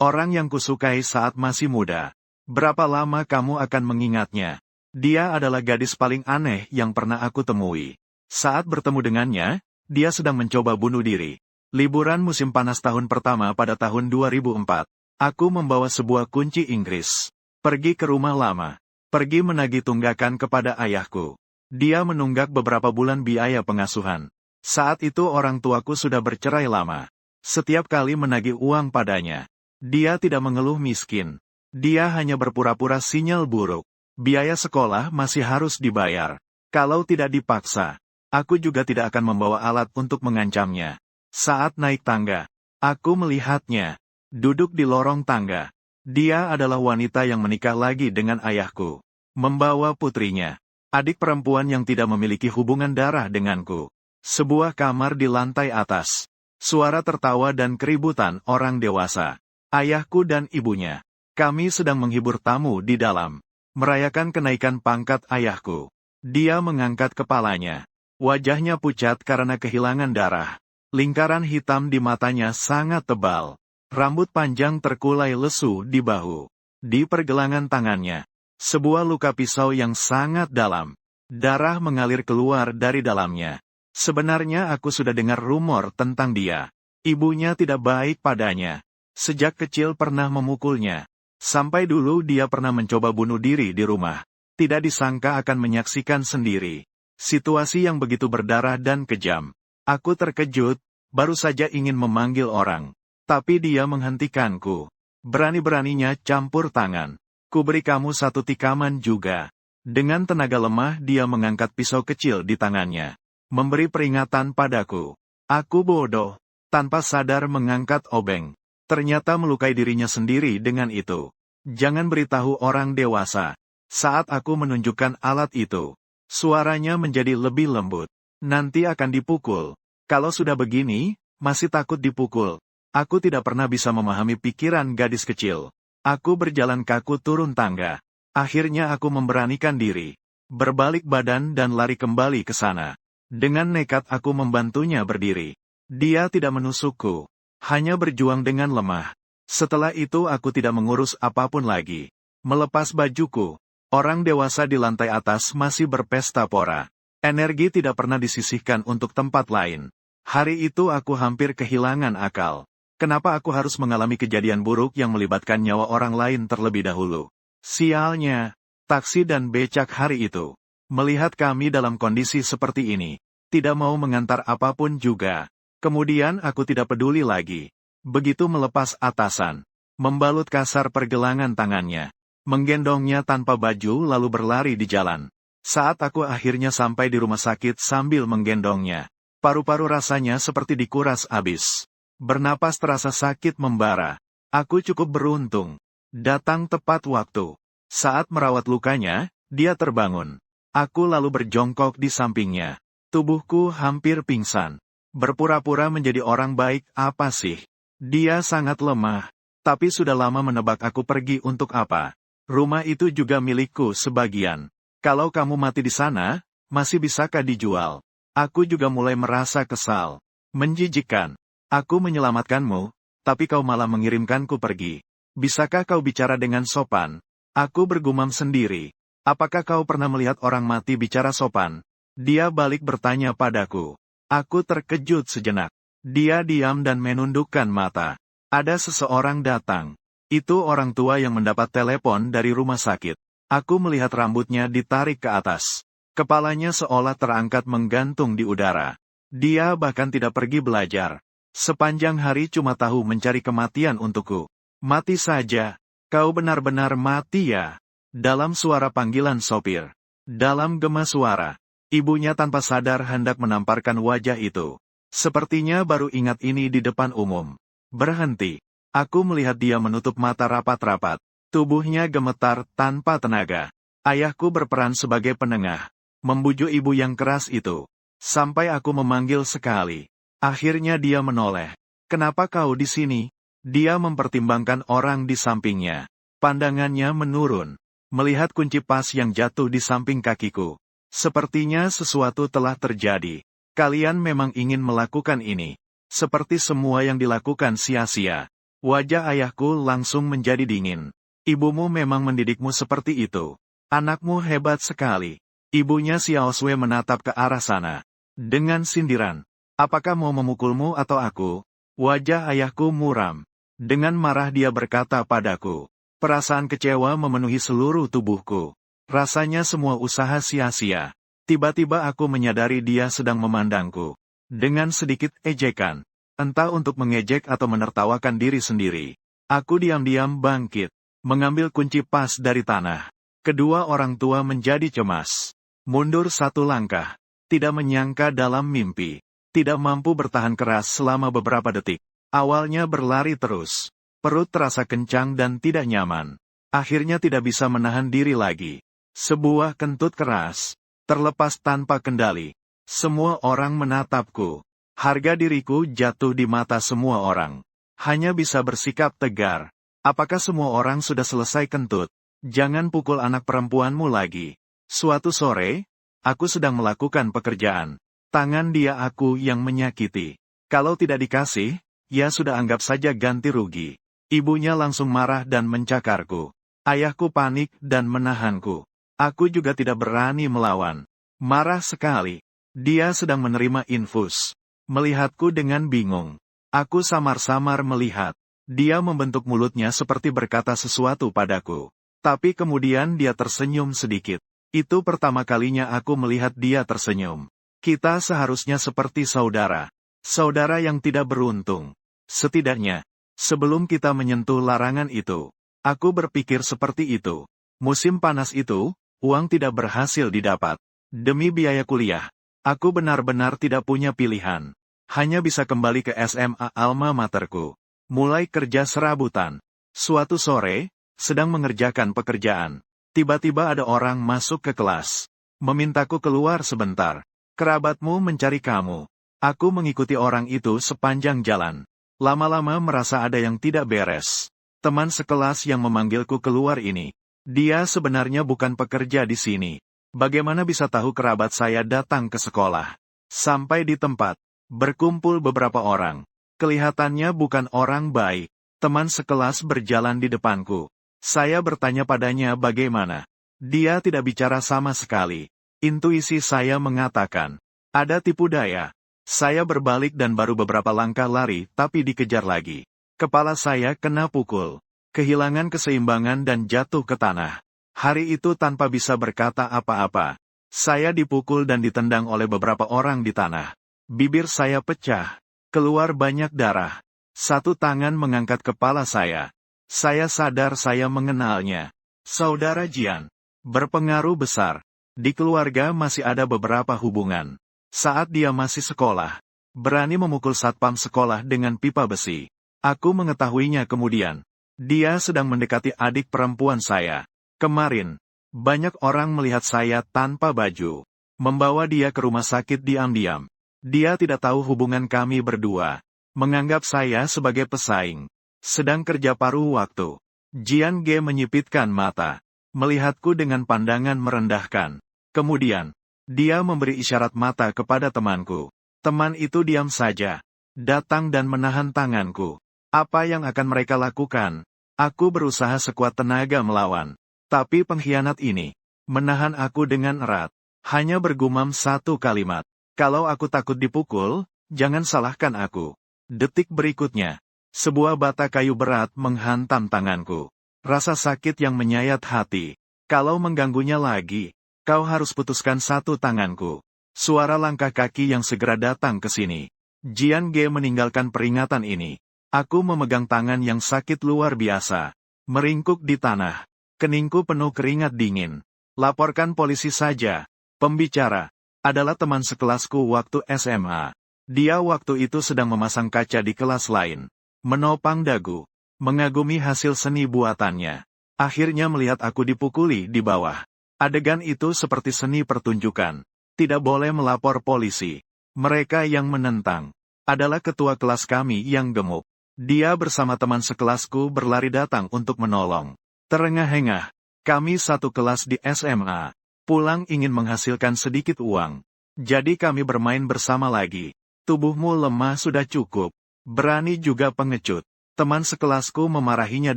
Orang yang kusukai saat masih muda. Berapa lama kamu akan mengingatnya? Dia adalah gadis paling aneh yang pernah aku temui. Saat bertemu dengannya, dia sedang mencoba bunuh diri. Liburan musim panas tahun pertama pada tahun 2004. Aku membawa sebuah kunci Inggris. Pergi ke rumah lama. Pergi menagih tunggakan kepada ayahku. Dia menunggak beberapa bulan biaya pengasuhan. Saat itu orang tuaku sudah bercerai lama. Setiap kali menagih uang padanya, dia tidak mengeluh miskin. Dia hanya berpura-pura sinyal buruk. Biaya sekolah masih harus dibayar. Kalau tidak dipaksa, aku juga tidak akan membawa alat untuk mengancamnya. Saat naik tangga, aku melihatnya. Duduk di lorong tangga. Dia adalah wanita yang menikah lagi dengan ayahku. Membawa putrinya. Adik perempuan yang tidak memiliki hubungan darah denganku. Sebuah kamar di lantai atas. Suara tertawa dan keributan orang dewasa. Ayahku dan ibunya. Kami sedang menghibur tamu di dalam. Merayakan kenaikan pangkat ayahku. Dia mengangkat kepalanya. Wajahnya pucat karena kehilangan darah. Lingkaran hitam di matanya sangat tebal. Rambut panjang terkulai lesu di bahu. Di pergelangan tangannya, sebuah luka pisau yang sangat dalam. Darah mengalir keluar dari dalamnya. Sebenarnya aku sudah dengar rumor tentang dia. Ibunya tidak baik padanya. Sejak kecil pernah memukulnya. Sampai dulu dia pernah mencoba bunuh diri di rumah. Tidak disangka akan menyaksikan sendiri. Situasi yang begitu berdarah dan kejam. Aku terkejut, baru saja ingin memanggil orang. Tapi dia menghentikanku. Berani-beraninya campur tangan. Kuberi kamu satu tikaman juga. Dengan tenaga lemah dia mengangkat pisau kecil di tangannya. Memberi peringatan padaku. Aku bodoh. Tanpa sadar mengangkat obeng. Ternyata melukai dirinya sendiri dengan itu. Jangan beritahu orang dewasa. Saat aku menunjukkan alat itu, suaranya menjadi lebih lembut. Nanti akan dipukul. Kalau sudah begini, masih takut dipukul. Aku tidak pernah bisa memahami pikiran gadis kecil. Aku berjalan kaku turun tangga. Akhirnya aku memberanikan diri. Berbalik badan dan lari kembali ke sana. Dengan nekat aku membantunya berdiri. Dia tidak menusukku. Hanya berjuang dengan lemah. Setelah itu aku tidak mengurus apapun lagi. Melepas bajuku. Orang dewasa di lantai atas masih berpesta pora. Energi tidak pernah disisihkan untuk tempat lain. Hari itu aku hampir kehilangan akal. Kenapa aku harus mengalami kejadian buruk yang melibatkan nyawa orang lain terlebih dahulu? Sialnya, taksi dan becak hari itu. Melihat kami dalam kondisi seperti ini. Tidak mau mengantar apapun juga. Kemudian aku tidak peduli lagi. Begitu melepas atasan. Membalut kasar pergelangan tangannya. Menggendongnya tanpa baju lalu berlari di jalan. Saat aku akhirnya sampai di rumah sakit sambil menggendongnya. Paru-paru rasanya seperti dikuras habis. Bernapas terasa sakit membara. Aku cukup beruntung. Datang tepat waktu. Saat merawat lukanya, dia terbangun. Aku lalu berjongkok di sampingnya. Tubuhku hampir pingsan. Berpura-pura menjadi orang baik apa sih? Dia sangat lemah. Tapi sudah lama menebak aku pergi untuk apa. Rumah itu juga milikku sebagian. Kalau kamu mati di sana, masih bisakah dijual? Aku juga mulai merasa kesal. Menjijikkan. Aku menyelamatkanmu, tapi kau malah mengirimkanku pergi. Bisakah kau bicara dengan sopan? Aku bergumam sendiri. Apakah kau pernah melihat orang mati bicara sopan? Dia balik bertanya padaku. Aku terkejut sejenak. Dia diam dan menundukkan mata. Ada seseorang datang. Itu orang tua yang mendapat telepon dari rumah sakit. Aku melihat rambutnya ditarik ke atas. Kepalanya seolah terangkat menggantung di udara. Dia bahkan tidak pergi belajar. Sepanjang hari cuma tahu mencari kematian untukku. Mati saja. Kau benar-benar mati ya. Dalam suara panggilan sopir. Dalam gema suara. Ibunya tanpa sadar hendak menamparkan wajah itu. Sepertinya baru ingat ini di depan umum. Berhenti. Aku melihat dia menutup mata rapat-rapat. Tubuhnya gemetar tanpa tenaga. Ayahku berperan sebagai penengah. Membujuk ibu yang keras itu. Sampai aku memanggil sekali. Akhirnya dia menoleh. Kenapa kau di sini? Dia mempertimbangkan orang di sampingnya. Pandangannya menurun. Melihat kunci pas yang jatuh di samping kakiku. Sepertinya sesuatu telah terjadi. Kalian memang ingin melakukan ini. Seperti semua yang dilakukan sia-sia. Wajah ayahku langsung menjadi dingin. Ibumu memang mendidikmu seperti itu. Anakmu hebat sekali. Ibunya Xiao Sui menatap ke arah sana. Dengan sindiran. Apakah mau memukulmu atau aku? Wajah ayahku muram. Dengan marah dia berkata padaku. Perasaan kecewa memenuhi seluruh tubuhku. Rasanya semua usaha sia-sia. Tiba-tiba aku menyadari dia sedang memandangku. Dengan sedikit ejekan. Entah untuk mengejek atau menertawakan diri sendiri. Aku diam-diam bangkit. Mengambil kunci pas dari tanah. Kedua orang tua menjadi cemas. Mundur satu langkah. Tidak menyangka dalam mimpi. Tidak mampu bertahan keras selama beberapa detik. Awalnya berlari terus. Perut terasa kencang dan tidak nyaman. Akhirnya tidak bisa menahan diri lagi. Sebuah kentut keras. Terlepas tanpa kendali. Semua orang menatapku. Harga diriku jatuh di mata semua orang. Hanya bisa bersikap tegar. Apakah semua orang sudah selesai kentut? Jangan pukul anak perempuanmu lagi. Suatu sore, aku sedang melakukan pekerjaan. Tangan dia aku yang menyakiti. Kalau tidak dikasih, ya sudah anggap saja ganti rugi. Ibunya langsung marah dan mencakarku. Ayahku panik dan menahanku. Aku juga tidak berani melawan. Marah sekali. Dia sedang menerima infus. Melihatku dengan bingung. Aku samar-samar melihat. Dia membentuk mulutnya seperti berkata sesuatu padaku. Tapi kemudian dia tersenyum sedikit. Itu pertama kalinya aku melihat dia tersenyum. Kita seharusnya seperti saudara. Saudara yang tidak beruntung. Setidaknya, sebelum kita menyentuh larangan itu, aku berpikir seperti itu. Musim panas itu, uang tidak berhasil didapat. Demi biaya kuliah, aku benar-benar tidak punya pilihan. Hanya bisa kembali ke SMA alma materku. Mulai kerja serabutan. Suatu sore, sedang mengerjakan pekerjaan. Tiba-tiba ada orang masuk ke kelas. Memintaku keluar sebentar. Kerabatmu mencari kamu. Aku mengikuti orang itu sepanjang jalan. Lama-lama merasa ada yang tidak beres. Teman sekelas yang memanggilku keluar ini. Dia sebenarnya bukan pekerja di sini. Bagaimana bisa tahu kerabat saya datang ke sekolah? Sampai di tempat. Berkumpul beberapa orang. Kelihatannya bukan orang baik. Teman sekelas berjalan di depanku. Saya bertanya padanya bagaimana. Dia tidak bicara sama sekali. Intuisi saya mengatakan, ada tipu daya. Saya berbalik dan baru beberapa langkah lari tapi dikejar lagi. Kepala saya kena pukul. Kehilangan keseimbangan dan jatuh ke tanah. Hari itu tanpa bisa berkata apa-apa. Saya dipukul dan ditendang oleh beberapa orang di tanah. Bibir saya pecah. Keluar banyak darah. Satu tangan mengangkat kepala saya. Saya sadar saya mengenalnya. Saudara Jian. Berpengaruh besar. Di keluarga masih ada beberapa hubungan. Saat dia masih sekolah. Berani memukul satpam sekolah dengan pipa besi. Aku mengetahuinya kemudian. Dia sedang mendekati adik perempuan saya. Kemarin, banyak orang melihat saya tanpa baju. Membawa dia ke rumah sakit diam-diam. Dia tidak tahu hubungan kami berdua. Menganggap saya sebagai pesaing. Sedang kerja paruh waktu. Jian Ge menyipitkan mata. Melihatku dengan pandangan merendahkan. Kemudian, dia memberi isyarat mata kepada temanku. Teman itu diam saja. Datang dan menahan tanganku. Apa yang akan mereka lakukan? Aku berusaha sekuat tenaga melawan. Tapi pengkhianat ini, menahan aku dengan erat. Hanya bergumam satu kalimat. Kalau aku takut dipukul, jangan salahkan aku. Detik berikutnya, sebuah bata kayu berat menghantam tanganku. Rasa sakit yang menyayat hati. Kalau mengganggunya lagi, kau harus putuskan satu tanganku. Suara langkah kaki yang segera datang ke sini. Jian Ge meninggalkan peringatan ini. Aku memegang tangan yang sakit luar biasa. Meringkuk di tanah. Keningku penuh keringat dingin. Laporkan polisi saja. Pembicara adalah teman sekelasku waktu SMA. Dia waktu itu sedang memasang kaca di kelas lain. Menopang dagu. Mengagumi hasil seni buatannya. Akhirnya melihat aku dipukuli di bawah. Adegan itu seperti seni pertunjukan. Tidak boleh melapor polisi. Mereka yang menentang adalah ketua kelas kami yang gemuk. Dia bersama teman sekelasku berlari datang untuk menolong. Terengah-engah. Kami satu kelas di SMA. Pulang ingin menghasilkan sedikit uang. Jadi kami bermain bersama lagi. Tubuhmu lemah sudah cukup. Berani juga pengecut. Teman sekelasku memarahinya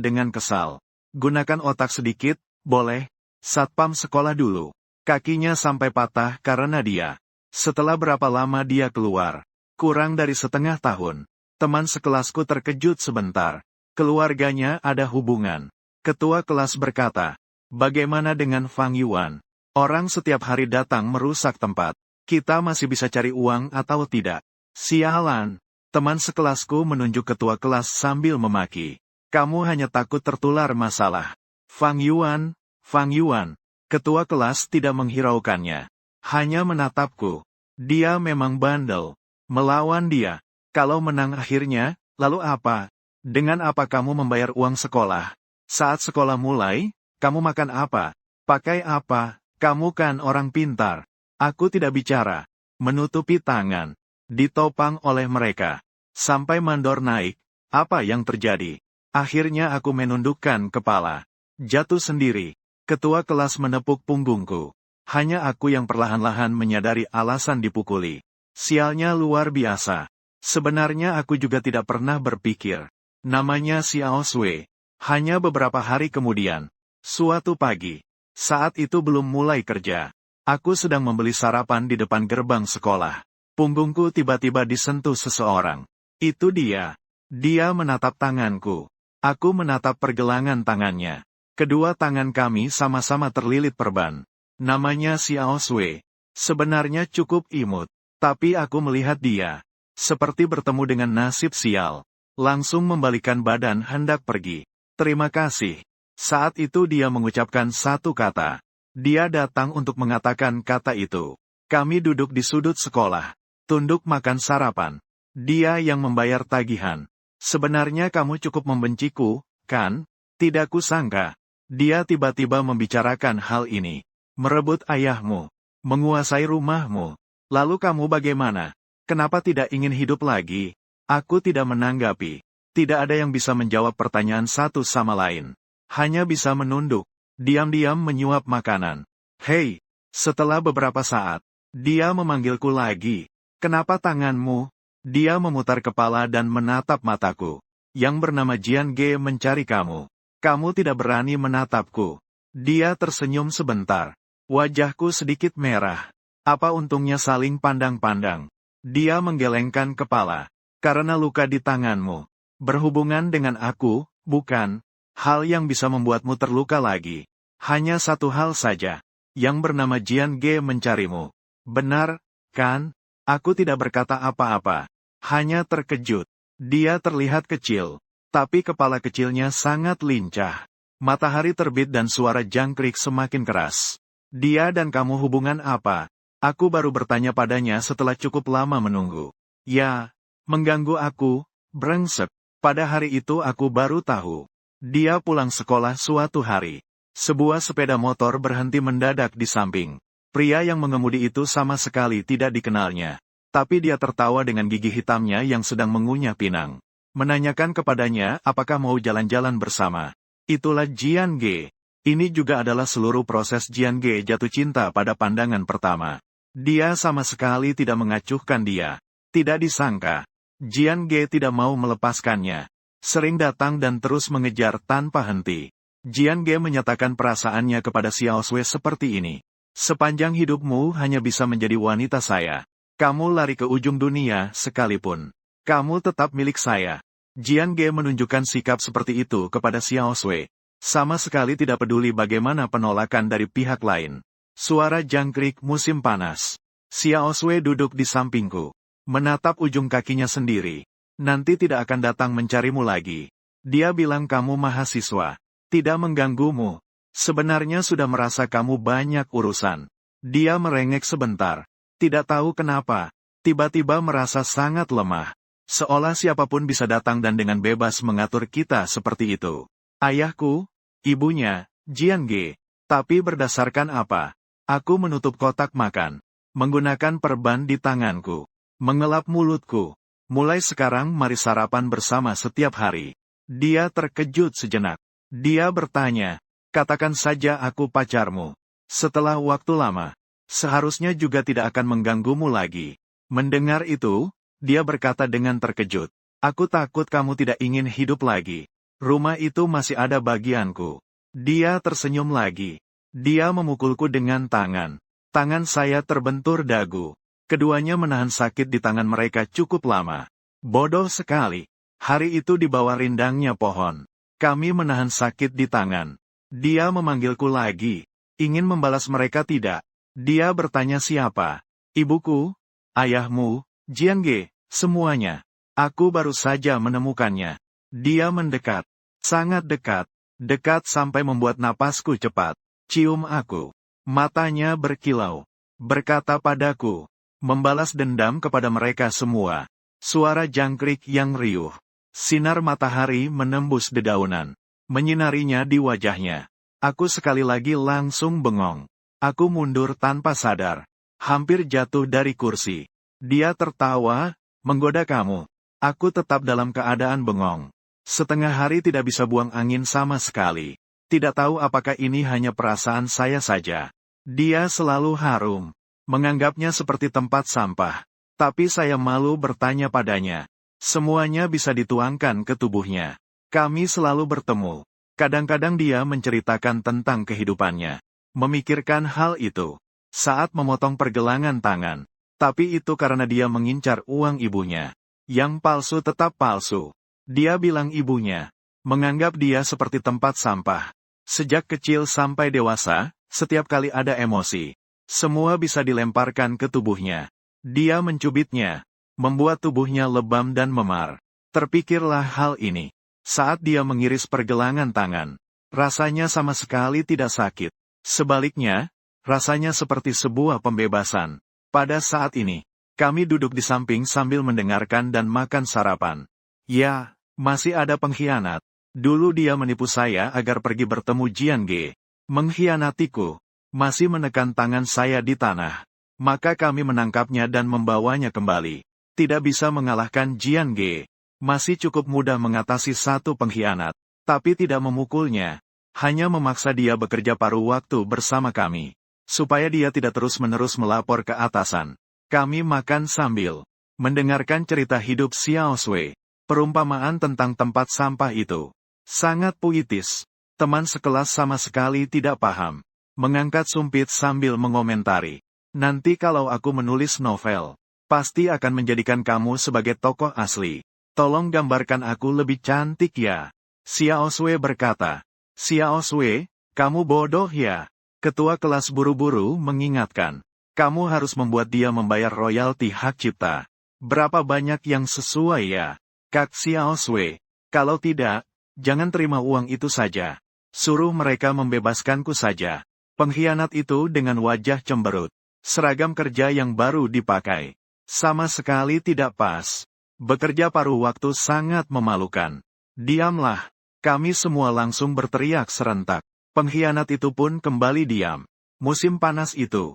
dengan kesal. Gunakan otak sedikit, boleh? Satpam sekolah dulu. Kakinya sampai patah karena dia. Setelah berapa lama dia keluar? Kurang dari setengah tahun. Teman sekelasku terkejut sebentar. Keluarganya ada hubungan. Ketua kelas berkata, bagaimana dengan Fang Yuan? Orang setiap hari datang merusak tempat. Kita masih bisa cari uang atau tidak? Sialan. Teman sekelasku menunjuk ketua kelas sambil memaki. Kamu hanya takut tertular masalah. Fang Yuan, Fang Yuan. Ketua kelas tidak menghiraukannya. Hanya menatapku. Dia memang bandel. Melawan dia. Kalau menang akhirnya, lalu apa? Dengan apa kamu membayar uang sekolah? Saat sekolah mulai, kamu makan apa? Pakai apa? Kamu kan orang pintar. Aku tidak bicara. Menutupi tangan. Ditopang oleh mereka. Sampai mandor naik. Apa yang terjadi? Akhirnya aku menundukkan kepala. Jatuh sendiri. Ketua kelas menepuk punggungku. Hanya aku yang perlahan-lahan menyadari alasan dipukuli. Sialnya luar biasa. Sebenarnya aku juga tidak pernah berpikir. Namanya Xiao Sui. Hanya beberapa hari kemudian. Suatu pagi. Saat itu belum mulai kerja. Aku sedang membeli sarapan di depan gerbang sekolah. Punggungku tiba-tiba disentuh seseorang. Itu dia. Dia menatap tanganku. Aku menatap pergelangan tangannya. Kedua tangan kami sama-sama terlilit perban. Namanya Xiao Sui. Sebenarnya cukup imut. Tapi aku melihat dia. Seperti bertemu dengan nasib sial. Langsung membalikan badan hendak pergi. Terima kasih. Saat itu dia mengucapkan satu kata. Dia datang untuk mengatakan kata itu. Kami duduk di sudut sekolah. Tunduk makan sarapan. Dia yang membayar tagihan. Sebenarnya kamu cukup membenciku, kan? Tidak kusangka. Dia tiba-tiba membicarakan hal ini. Merebut ayahmu. Menguasai rumahmu. Lalu kamu bagaimana? Kenapa tidak ingin hidup lagi? Aku tidak menanggapi. Tidak ada yang bisa menjawab pertanyaan satu sama lain. Hanya bisa menunduk. Diam-diam menyuap makanan. Hei! Setelah beberapa saat, dia memanggilku lagi. Kenapa tanganmu? Dia memutar kepala dan menatap mataku. Yang bernama Jian Ge mencari kamu. Kamu tidak berani menatapku. Dia tersenyum sebentar. Wajahku sedikit merah. Apa untungnya saling pandang-pandang. Dia menggelengkan kepala. Karena luka di tanganmu. Berhubungan dengan aku, bukan. Hal yang bisa membuatmu terluka lagi. Hanya satu hal saja. Yang bernama Jian Ge mencarimu. Benar, kan? Aku tidak berkata apa-apa. Hanya terkejut. Dia terlihat kecil. Tapi kepala kecilnya sangat lincah. Matahari terbit dan suara jangkrik semakin keras. Dia dan kamu hubungan apa? Aku baru bertanya padanya setelah cukup lama menunggu. Ya, mengganggu aku, brengsek. Pada hari itu aku baru tahu. Dia pulang sekolah suatu hari. Sebuah sepeda motor berhenti mendadak di samping. Pria yang mengemudi itu sama sekali tidak dikenalnya. Tapi dia tertawa dengan gigi hitamnya yang sedang mengunyah pinang. Menanyakan kepadanya apakah mau jalan-jalan bersama. Itulah Jian Ge. Ini juga adalah seluruh proses Jian Ge jatuh cinta pada pandangan pertama. Dia sama sekali tidak mengacuhkan dia. Tidak disangka. Jian Ge tidak mau melepaskannya. Sering datang dan terus mengejar tanpa henti. Jian Ge menyatakan perasaannya kepada Xiao Sui seperti ini. Sepanjang hidupmu hanya bisa menjadi wanita saya. Kamu lari ke ujung dunia sekalipun. Kamu tetap milik saya. Jian Ge menunjukkan sikap seperti itu kepada Xiao Sui. Sama sekali tidak peduli bagaimana penolakan dari pihak lain. Suara jangkrik musim panas. Xiao Sui duduk di sampingku. Menatap ujung kakinya sendiri. Nanti tidak akan datang mencarimu lagi. Dia bilang kamu mahasiswa. Tidak mengganggumu. Sebenarnya sudah merasa kamu banyak urusan. Dia merengek sebentar. Tidak tahu kenapa. Tiba-tiba merasa sangat lemah. Seolah siapapun bisa datang dan dengan bebas mengatur kita seperti itu. Ayahku, ibunya, Jian Ge. Tapi berdasarkan apa? Aku menutup kotak makan. Menggunakan perban di tanganku. Mengelap mulutku. Mulai sekarang mari sarapan bersama setiap hari. Dia terkejut sejenak. Dia bertanya, katakan saja aku pacarmu. Setelah waktu lama, seharusnya juga tidak akan mengganggumu lagi. Mendengar itu, dia berkata dengan terkejut. Aku takut kamu tidak ingin hidup lagi. Rumah itu masih ada bagianku. Dia tersenyum lagi. Dia memukulku dengan tangan. Tangan saya terbentur dagu. Keduanya menahan sakit di tangan mereka cukup lama. Bodoh sekali. Hari itu di bawah rindangnya pohon. Kami menahan sakit di tangan. Dia memanggilku lagi. Ingin membalas mereka tidak? Dia bertanya siapa? Ibuku? Ayahmu? Jiangge? Semuanya. Aku baru saja menemukannya. Dia mendekat. Sangat dekat. Dekat sampai membuat napasku cepat. Cium aku. Matanya berkilau. Berkata padaku. Membalas dendam kepada mereka semua. Suara jangkrik yang riuh. Sinar matahari menembus dedaunan. Menyinarinya di wajahnya. Aku sekali lagi langsung bengong. Aku mundur tanpa sadar. Hampir jatuh dari kursi. Dia tertawa, menggoda kamu. Aku tetap dalam keadaan bengong. Setengah hari tidak bisa buang angin sama sekali. Tidak tahu apakah ini hanya perasaan saya saja. Dia selalu harum. Menganggapnya seperti tempat sampah. Tapi saya malu bertanya padanya. Semuanya bisa dituangkan ke tubuhnya. Kami selalu bertemu. Kadang-kadang dia menceritakan tentang kehidupannya. Memikirkan hal itu. Saat memotong pergelangan tangan. Tapi itu karena dia mengincar uang ibunya. Yang palsu tetap palsu. Dia bilang ibunya. Menganggap dia seperti tempat sampah. Sejak kecil sampai dewasa, setiap kali ada emosi. Semua bisa dilemparkan ke tubuhnya. Dia mencubitnya. Membuat tubuhnya lebam dan memar. Terpikirlah hal ini. Saat dia mengiris pergelangan tangan. Rasanya sama sekali tidak sakit. Sebaliknya, rasanya seperti sebuah pembebasan. Pada saat ini, kami duduk di samping sambil mendengarkan dan makan sarapan. Ya, masih ada pengkhianat. Dulu dia menipu saya agar pergi bertemu Jiangge. Mengkhianatiku. Masih menekan tangan saya di tanah. Maka kami menangkapnya dan membawanya kembali. Tidak bisa mengalahkan Jiangge. Masih cukup mudah mengatasi satu pengkhianat. Tapi tidak memukulnya. Hanya memaksa dia bekerja paruh waktu bersama kami. Supaya dia tidak terus-menerus melapor ke atasan. Kami makan sambil mendengarkan cerita hidup Xiao Shui. Perumpamaan tentang tempat sampah itu. Sangat puitis. Teman sekelas sama sekali tidak paham. Mengangkat sumpit sambil mengomentari. Nanti kalau aku menulis novel, pasti akan menjadikan kamu sebagai tokoh asli. Tolong gambarkan aku lebih cantik ya. Xiao Shui berkata. Xiao Shui, kamu bodoh ya. Ketua kelas buru-buru mengingatkan. Kamu harus membuat dia membayar royalti hak cipta. Berapa banyak yang sesuai ya? Kak Xiao Shui. Kalau tidak, jangan terima uang itu saja. Suruh mereka membebaskanku saja. Pengkhianat itu dengan wajah cemberut. Seragam kerja yang baru dipakai. Sama sekali tidak pas. Bekerja paruh waktu sangat memalukan. Diamlah. Kami semua langsung berteriak serentak. Pengkhianat itu pun kembali diam. Musim panas itu.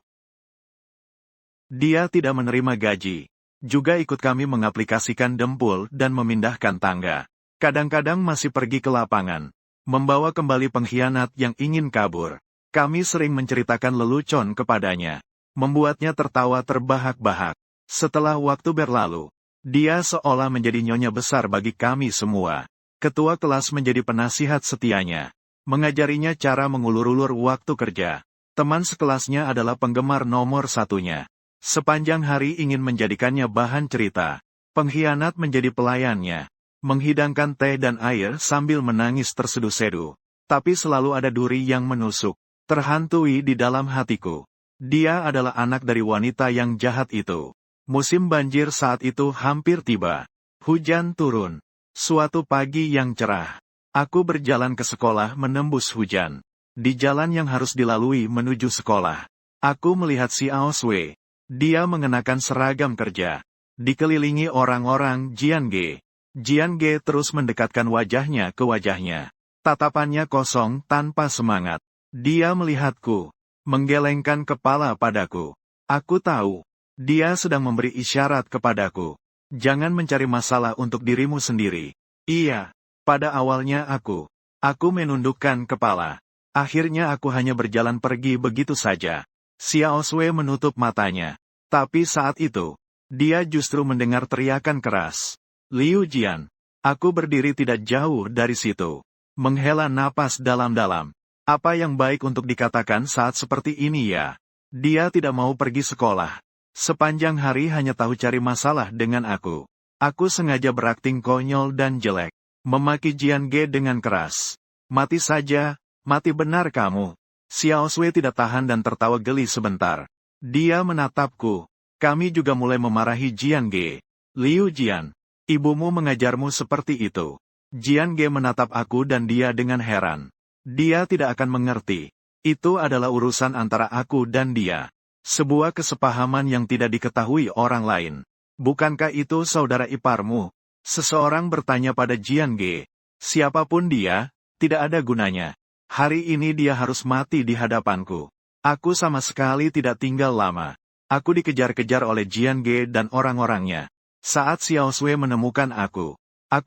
Dia tidak menerima gaji. Juga ikut kami mengaplikasikan dempul dan memindahkan tangga. Kadang-kadang masih pergi ke lapangan. Membawa kembali pengkhianat yang ingin kabur. Kami sering menceritakan lelucon kepadanya. Membuatnya tertawa terbahak-bahak. Setelah waktu berlalu, dia seolah menjadi nyonya besar bagi kami semua. Ketua kelas menjadi penasihat setianya. Mengajarinya cara mengulur-ulur waktu kerja. Teman sekelasnya adalah penggemar nomor satunya. Sepanjang hari ingin menjadikannya bahan cerita. Pengkhianat menjadi pelayannya. Menghidangkan teh dan air sambil menangis terseduh-seduh. Tapi selalu ada duri yang menusuk. Terhantui di dalam hatiku. Dia adalah anak dari wanita yang jahat itu. Musim banjir saat itu hampir tiba. Hujan turun. Suatu pagi yang cerah. Aku berjalan ke sekolah menembus hujan. Di jalan yang harus dilalui menuju sekolah. Aku melihat Xiao Shui. Dia mengenakan seragam kerja. Dikelilingi orang-orang Jiangge. Jiangge terus mendekatkan wajahnya ke wajahnya. Tatapannya kosong tanpa semangat. Dia melihatku. Menggelengkan kepala padaku. Aku tahu. Dia sedang memberi isyarat kepadaku. Jangan mencari masalah untuk dirimu sendiri. Iya. Pada awalnya aku menundukkan kepala. Akhirnya aku hanya berjalan pergi begitu saja. Xiao Shui menutup matanya. Tapi saat itu, dia justru mendengar teriakan keras. Liu Jian. Aku berdiri tidak jauh dari situ. Menghela napas dalam-dalam. Apa yang baik untuk dikatakan saat seperti ini ya? Dia tidak mau pergi sekolah. Sepanjang hari hanya tahu cari masalah dengan aku. Aku sengaja berakting konyol dan jelek. Memaki Jian Ge dengan keras. Mati saja, mati benar kamu. Xiao Sui tidak tahan dan tertawa geli sebentar. Dia menatapku. Kami juga mulai memarahi Jian Ge. Liu Jian, ibumu mengajarmu seperti itu. Jian Ge menatap aku dan dia dengan heran. Dia tidak akan mengerti. Itu adalah urusan antara aku dan dia. Sebuah kesepahaman yang tidak diketahui orang lain. Bukankah itu saudara iparmu? Seseorang bertanya pada Jian Ge. Siapapun dia, tidak ada gunanya. Hari ini dia harus mati di hadapanku. Aku sama sekali tidak tinggal lama. Aku dikejar-kejar oleh Jian Ge dan orang-orangnya. Saat Xiao Sui menemukan aku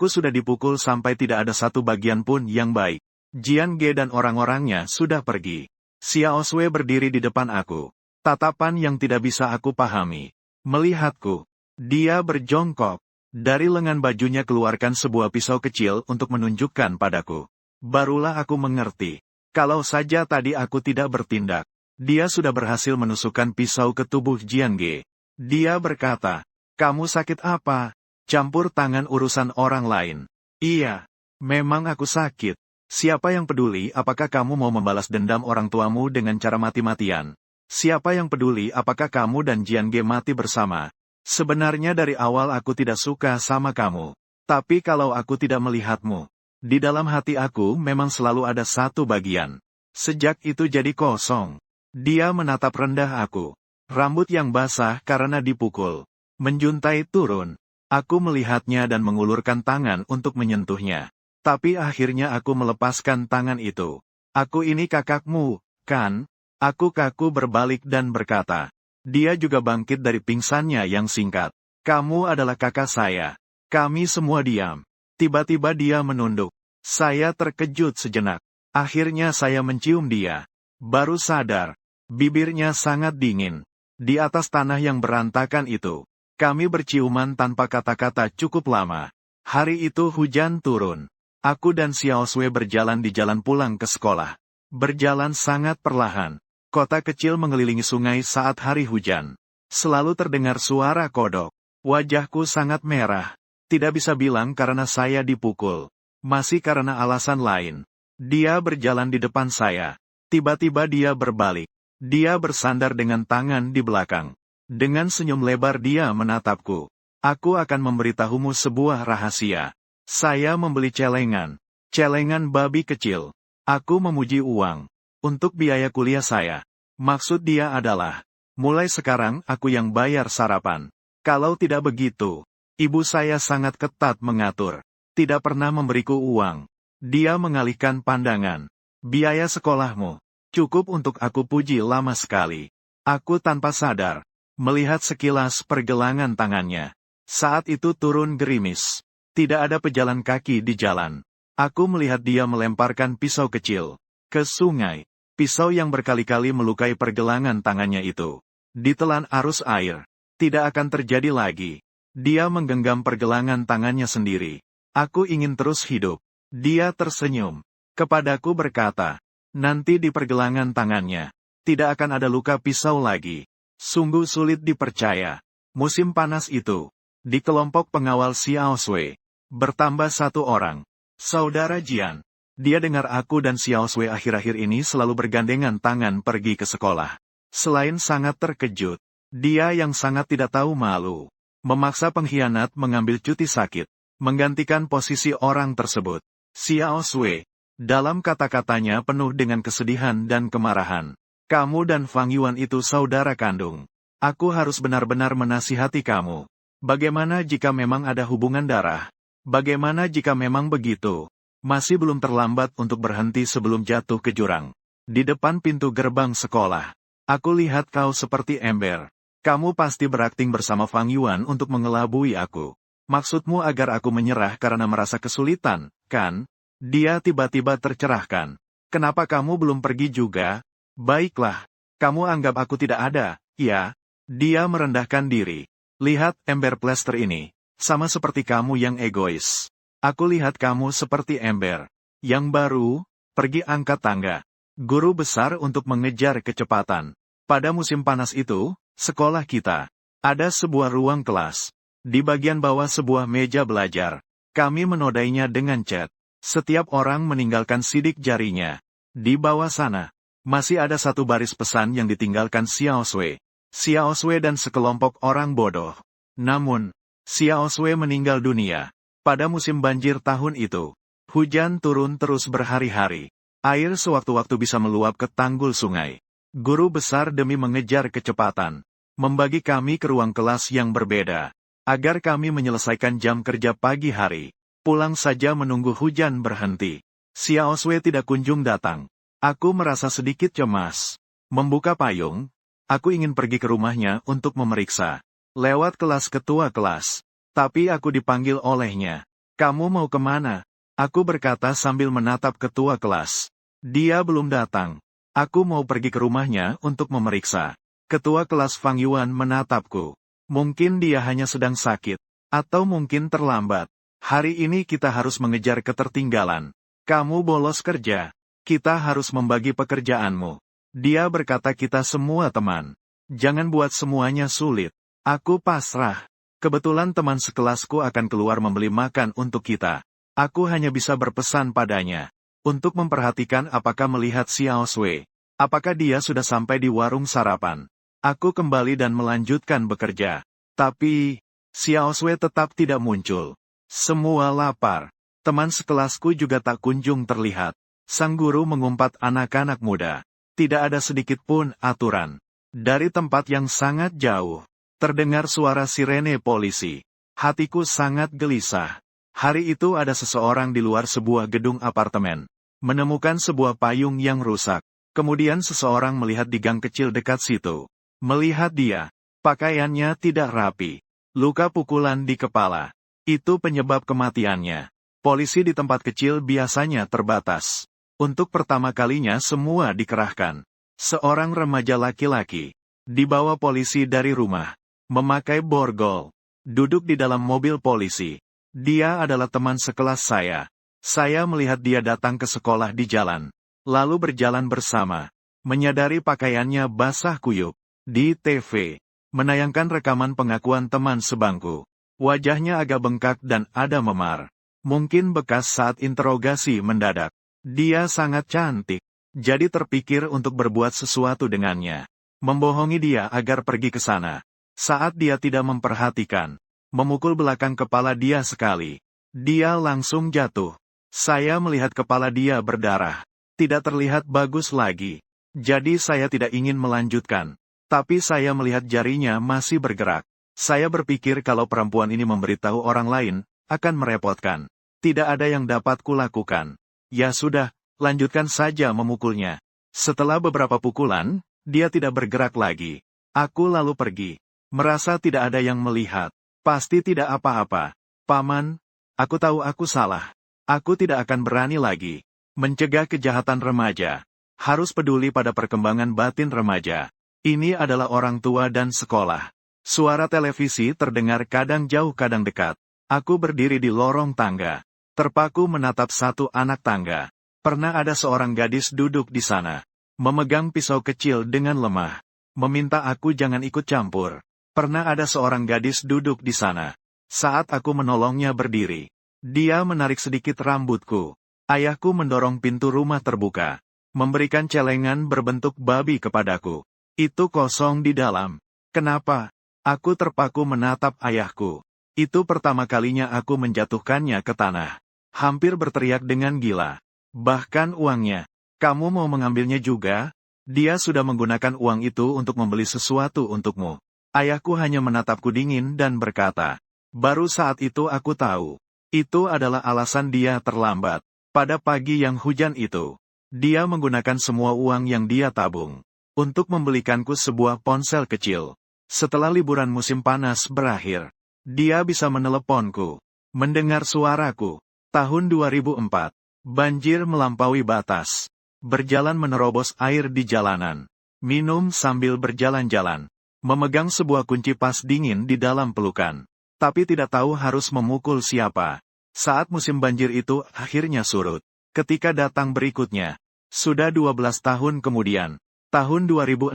sudah dipukul sampai tidak ada satu bagian pun yang baik. Jian Ge dan orang-orangnya sudah pergi. Xiao Sui berdiri di depan aku. Tatapan yang tidak bisa aku pahami. Melihatku. Dia berjongkok. Dari lengan bajunya keluarkan sebuah pisau kecil untuk menunjukkan padaku. Barulah aku mengerti. Kalau saja tadi aku tidak bertindak. Dia sudah berhasil menusukkan pisau ke tubuh Jian Ge. Dia berkata, "Kamu sakit apa? Campur tangan urusan orang lain." Iya, memang aku sakit. Siapa yang peduli apakah kamu mau membalas dendam orang tuamu dengan cara mati-matian? Siapa yang peduli apakah kamu dan Jian Ge mati bersama? Sebenarnya dari awal aku tidak suka sama kamu. Tapi kalau aku tidak melihatmu, di dalam hati aku memang selalu ada satu bagian. Sejak itu jadi kosong. Dia menatap rendah aku. Rambut yang basah karena dipukul. Menjuntai turun. Aku melihatnya dan mengulurkan tangan untuk menyentuhnya. Tapi akhirnya aku melepaskan tangan itu. Aku ini kakakmu, kan? Aku kaku berbalik dan berkata. Dia juga bangkit dari pingsannya yang singkat. Kamu adalah kakak saya. Kami semua diam. Tiba-tiba dia menunduk. Saya terkejut sejenak. Akhirnya saya mencium dia. Baru sadar. Bibirnya sangat dingin. Di atas tanah yang berantakan itu. Kami berciuman tanpa kata-kata cukup lama. Hari itu hujan turun. Aku dan Xiao Sui berjalan di jalan pulang ke sekolah. Berjalan sangat perlahan. Kota kecil mengelilingi sungai saat hari hujan. Selalu terdengar suara kodok. Wajahku sangat merah. Tidak bisa bilang karena saya dipukul. Masih karena alasan lain. Dia berjalan di depan saya. Tiba-tiba dia berbalik. Dia bersandar dengan tangan di belakang. Dengan senyum lebar dia menatapku. Aku akan memberitahumu sebuah rahasia. Saya membeli celengan. Celengan babi kecil. Aku memuji uang. Untuk biaya kuliah saya. Maksud dia adalah, mulai sekarang aku yang bayar sarapan. Kalau tidak begitu, ibu saya sangat ketat mengatur. Tidak pernah memberiku uang. Dia mengalihkan pandangan. Biaya sekolahmu. Cukup untuk aku puji lama sekali. Aku tanpa sadar. Melihat sekilas pergelangan tangannya. Saat itu turun gerimis. Tidak ada pejalan kaki di jalan. Aku melihat dia melemparkan pisau kecil ke sungai. Pisau yang berkali-kali melukai pergelangan tangannya itu. Ditelan arus air. Tidak akan terjadi lagi. Dia menggenggam pergelangan tangannya sendiri. Aku ingin terus hidup. Dia tersenyum. Kepadaku berkata, nanti di pergelangan tangannya. Tidak akan ada luka pisau lagi. Sungguh sulit dipercaya. Musim panas itu. Di kelompok pengawal Xiao Sui. Bertambah satu orang. Saudara Jian. Dia dengar aku dan Xiao Sui akhir-akhir ini selalu bergandengan tangan pergi ke sekolah. Selain sangat terkejut, dia yang sangat tidak tahu malu. Memaksa pengkhianat mengambil cuti sakit. Menggantikan posisi orang tersebut. Xiao Sui. Dalam kata-katanya penuh dengan kesedihan dan kemarahan. Kamu dan Fang Yuan itu saudara kandung. Aku harus benar-benar menasihati kamu. Bagaimana jika memang ada hubungan darah? Bagaimana jika memang begitu? Masih belum terlambat untuk berhenti sebelum jatuh ke jurang. Di depan pintu gerbang sekolah. Aku lihat kau seperti ember. Kamu pasti berakting bersama Fang Yuan untuk mengelabui aku. Maksudmu agar aku menyerah karena merasa kesulitan, kan? Dia tiba-tiba tercerahkan. Kenapa kamu belum pergi juga? Baiklah. Kamu anggap aku tidak ada, ya? Dia merendahkan diri. Lihat ember plester ini. Sama seperti kamu yang egois. Aku lihat kamu seperti ember. Yang baru, pergi angkat tangga. Guru besar untuk mengejar kecepatan. Pada musim panas itu, sekolah kita. Ada sebuah ruang kelas. Di bagian bawah sebuah meja belajar. Kami menodainya dengan cat. Setiap orang meninggalkan sidik jarinya. Di bawah sana, masih ada satu baris pesan yang ditinggalkan Xiao Sui. Xiao Sui dan sekelompok orang bodoh. Namun, Xiao Sui meninggal dunia. Pada musim banjir tahun itu, hujan turun terus berhari-hari. Air sewaktu-waktu bisa meluap ke tanggul sungai. Guru besar demi mengejar kecepatan, membagi kami ke ruang kelas yang berbeda, agar kami menyelesaikan jam kerja pagi hari. Pulang saja menunggu hujan berhenti. Xiao Sui tidak kunjung datang. Aku merasa sedikit cemas. Membuka payung, aku ingin pergi ke rumahnya untuk memeriksa. Lewat kelas ketua kelas. Tapi aku dipanggil olehnya. Kamu mau kemana? Aku berkata sambil menatap ketua kelas. Dia belum datang. Aku mau pergi ke rumahnya untuk memeriksa. Ketua kelas Fang Yuan menatapku. Mungkin dia hanya sedang sakit. Atau mungkin terlambat. Hari ini kita harus mengejar ketertinggalan. Kamu bolos kerja. Kita harus membagi pekerjaanmu. Dia berkata kita semua teman. Jangan buat semuanya sulit. Aku pasrah. Kebetulan teman sekelasku akan keluar membeli makan untuk kita. Aku hanya bisa berpesan padanya. Untuk memperhatikan apakah melihat Xiao Sui. Apakah dia sudah sampai di warung sarapan. Aku kembali dan melanjutkan bekerja. Tapi, Xiao Sui tetap tidak muncul. Semua lapar. Teman sekelasku juga tak kunjung terlihat. Sang guru mengumpat anak-anak muda. Tidak ada sedikit pun aturan. Dari tempat yang sangat jauh, terdengar suara sirene polisi. Hatiku sangat gelisah. Hari itu ada seseorang di luar sebuah gedung apartemen. Menemukan sebuah payung yang rusak. Kemudian seseorang melihat di gang kecil dekat situ. Melihat dia, pakaiannya tidak rapi. Luka pukulan di kepala. Itu penyebab kematiannya. Polisi di tempat kecil biasanya terbatas. Untuk pertama kalinya semua dikerahkan. Seorang remaja laki-laki dibawa polisi dari rumah. Memakai borgol. Duduk di dalam mobil polisi. Dia adalah teman sekelas saya. Saya melihat dia datang ke sekolah di jalan. Lalu berjalan bersama. Menyadari pakaiannya basah kuyup. Di TV. Menayangkan rekaman pengakuan teman sebangku. Wajahnya agak bengkak dan ada memar. Mungkin bekas saat interogasi mendadak. Dia sangat cantik. Jadi terpikir untuk berbuat sesuatu dengannya. Membohongi dia agar pergi ke sana. Saat dia tidak memperhatikan. Memukul belakang kepala dia sekali. Dia langsung jatuh. Saya melihat kepala dia berdarah. Tidak terlihat bagus lagi. Jadi saya tidak ingin melanjutkan. Tapi saya melihat jarinya masih bergerak. Saya berpikir kalau perempuan ini memberitahu orang lain, akan merepotkan. Tidak ada yang dapat kulakukan. Ya sudah, lanjutkan saja memukulnya. Setelah beberapa pukulan, dia tidak bergerak lagi. Aku lalu pergi. Merasa tidak ada yang melihat. Pasti tidak apa-apa. Paman, aku tahu aku salah. Aku tidak akan berani lagi. Mencegah kejahatan remaja. Harus peduli pada perkembangan batin remaja. Ini adalah orang tua dan sekolah. Suara televisi terdengar kadang jauh kadang dekat. Aku berdiri di lorong tangga. Terpaku menatap satu anak tangga. Pernah ada seorang gadis duduk di sana. Memegang pisau kecil dengan lemah. Meminta aku jangan ikut campur. Pernah ada seorang gadis duduk di sana. Saat aku menolongnya berdiri. Dia menarik sedikit rambutku. Ayahku mendorong pintu rumah terbuka. Memberikan celengan berbentuk babi kepadaku. Itu kosong di dalam. Kenapa? Aku terpaku menatap ayahku. Itu pertama kalinya aku menjatuhkannya ke tanah. Hampir berteriak dengan gila. Bahkan uangnya. Kamu mau mengambilnya juga? Dia sudah menggunakan uang itu untuk membeli sesuatu untukmu. Ayahku hanya menatapku dingin dan berkata. Baru saat itu aku tahu. Itu adalah alasan dia terlambat. Pada pagi yang hujan itu. Dia menggunakan semua uang yang dia tabung. Untuk membelikanku sebuah ponsel kecil. Setelah liburan musim panas berakhir, dia bisa meneleponku, mendengar suaraku. Tahun 2004, banjir melampaui batas. Berjalan menerobos air di jalanan. Minum sambil berjalan-jalan. Memegang sebuah kunci pas dingin di dalam pelukan. tapi tidak tahu harus memukul siapa. Saat musim banjir itu akhirnya surut. Ketika datang berikutnya, sudah 12 tahun kemudian, tahun 2016,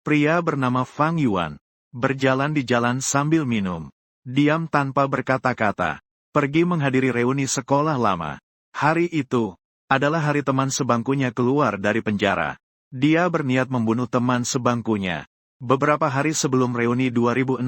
pria bernama Fang Yuan, berjalan di jalan sambil minum, diam tanpa berkata-kata, pergi menghadiri reuni sekolah lama. Hari itu adalah hari teman sebangkunya keluar dari penjara. Dia berniat membunuh teman sebangkunya. Beberapa hari sebelum reuni 2016,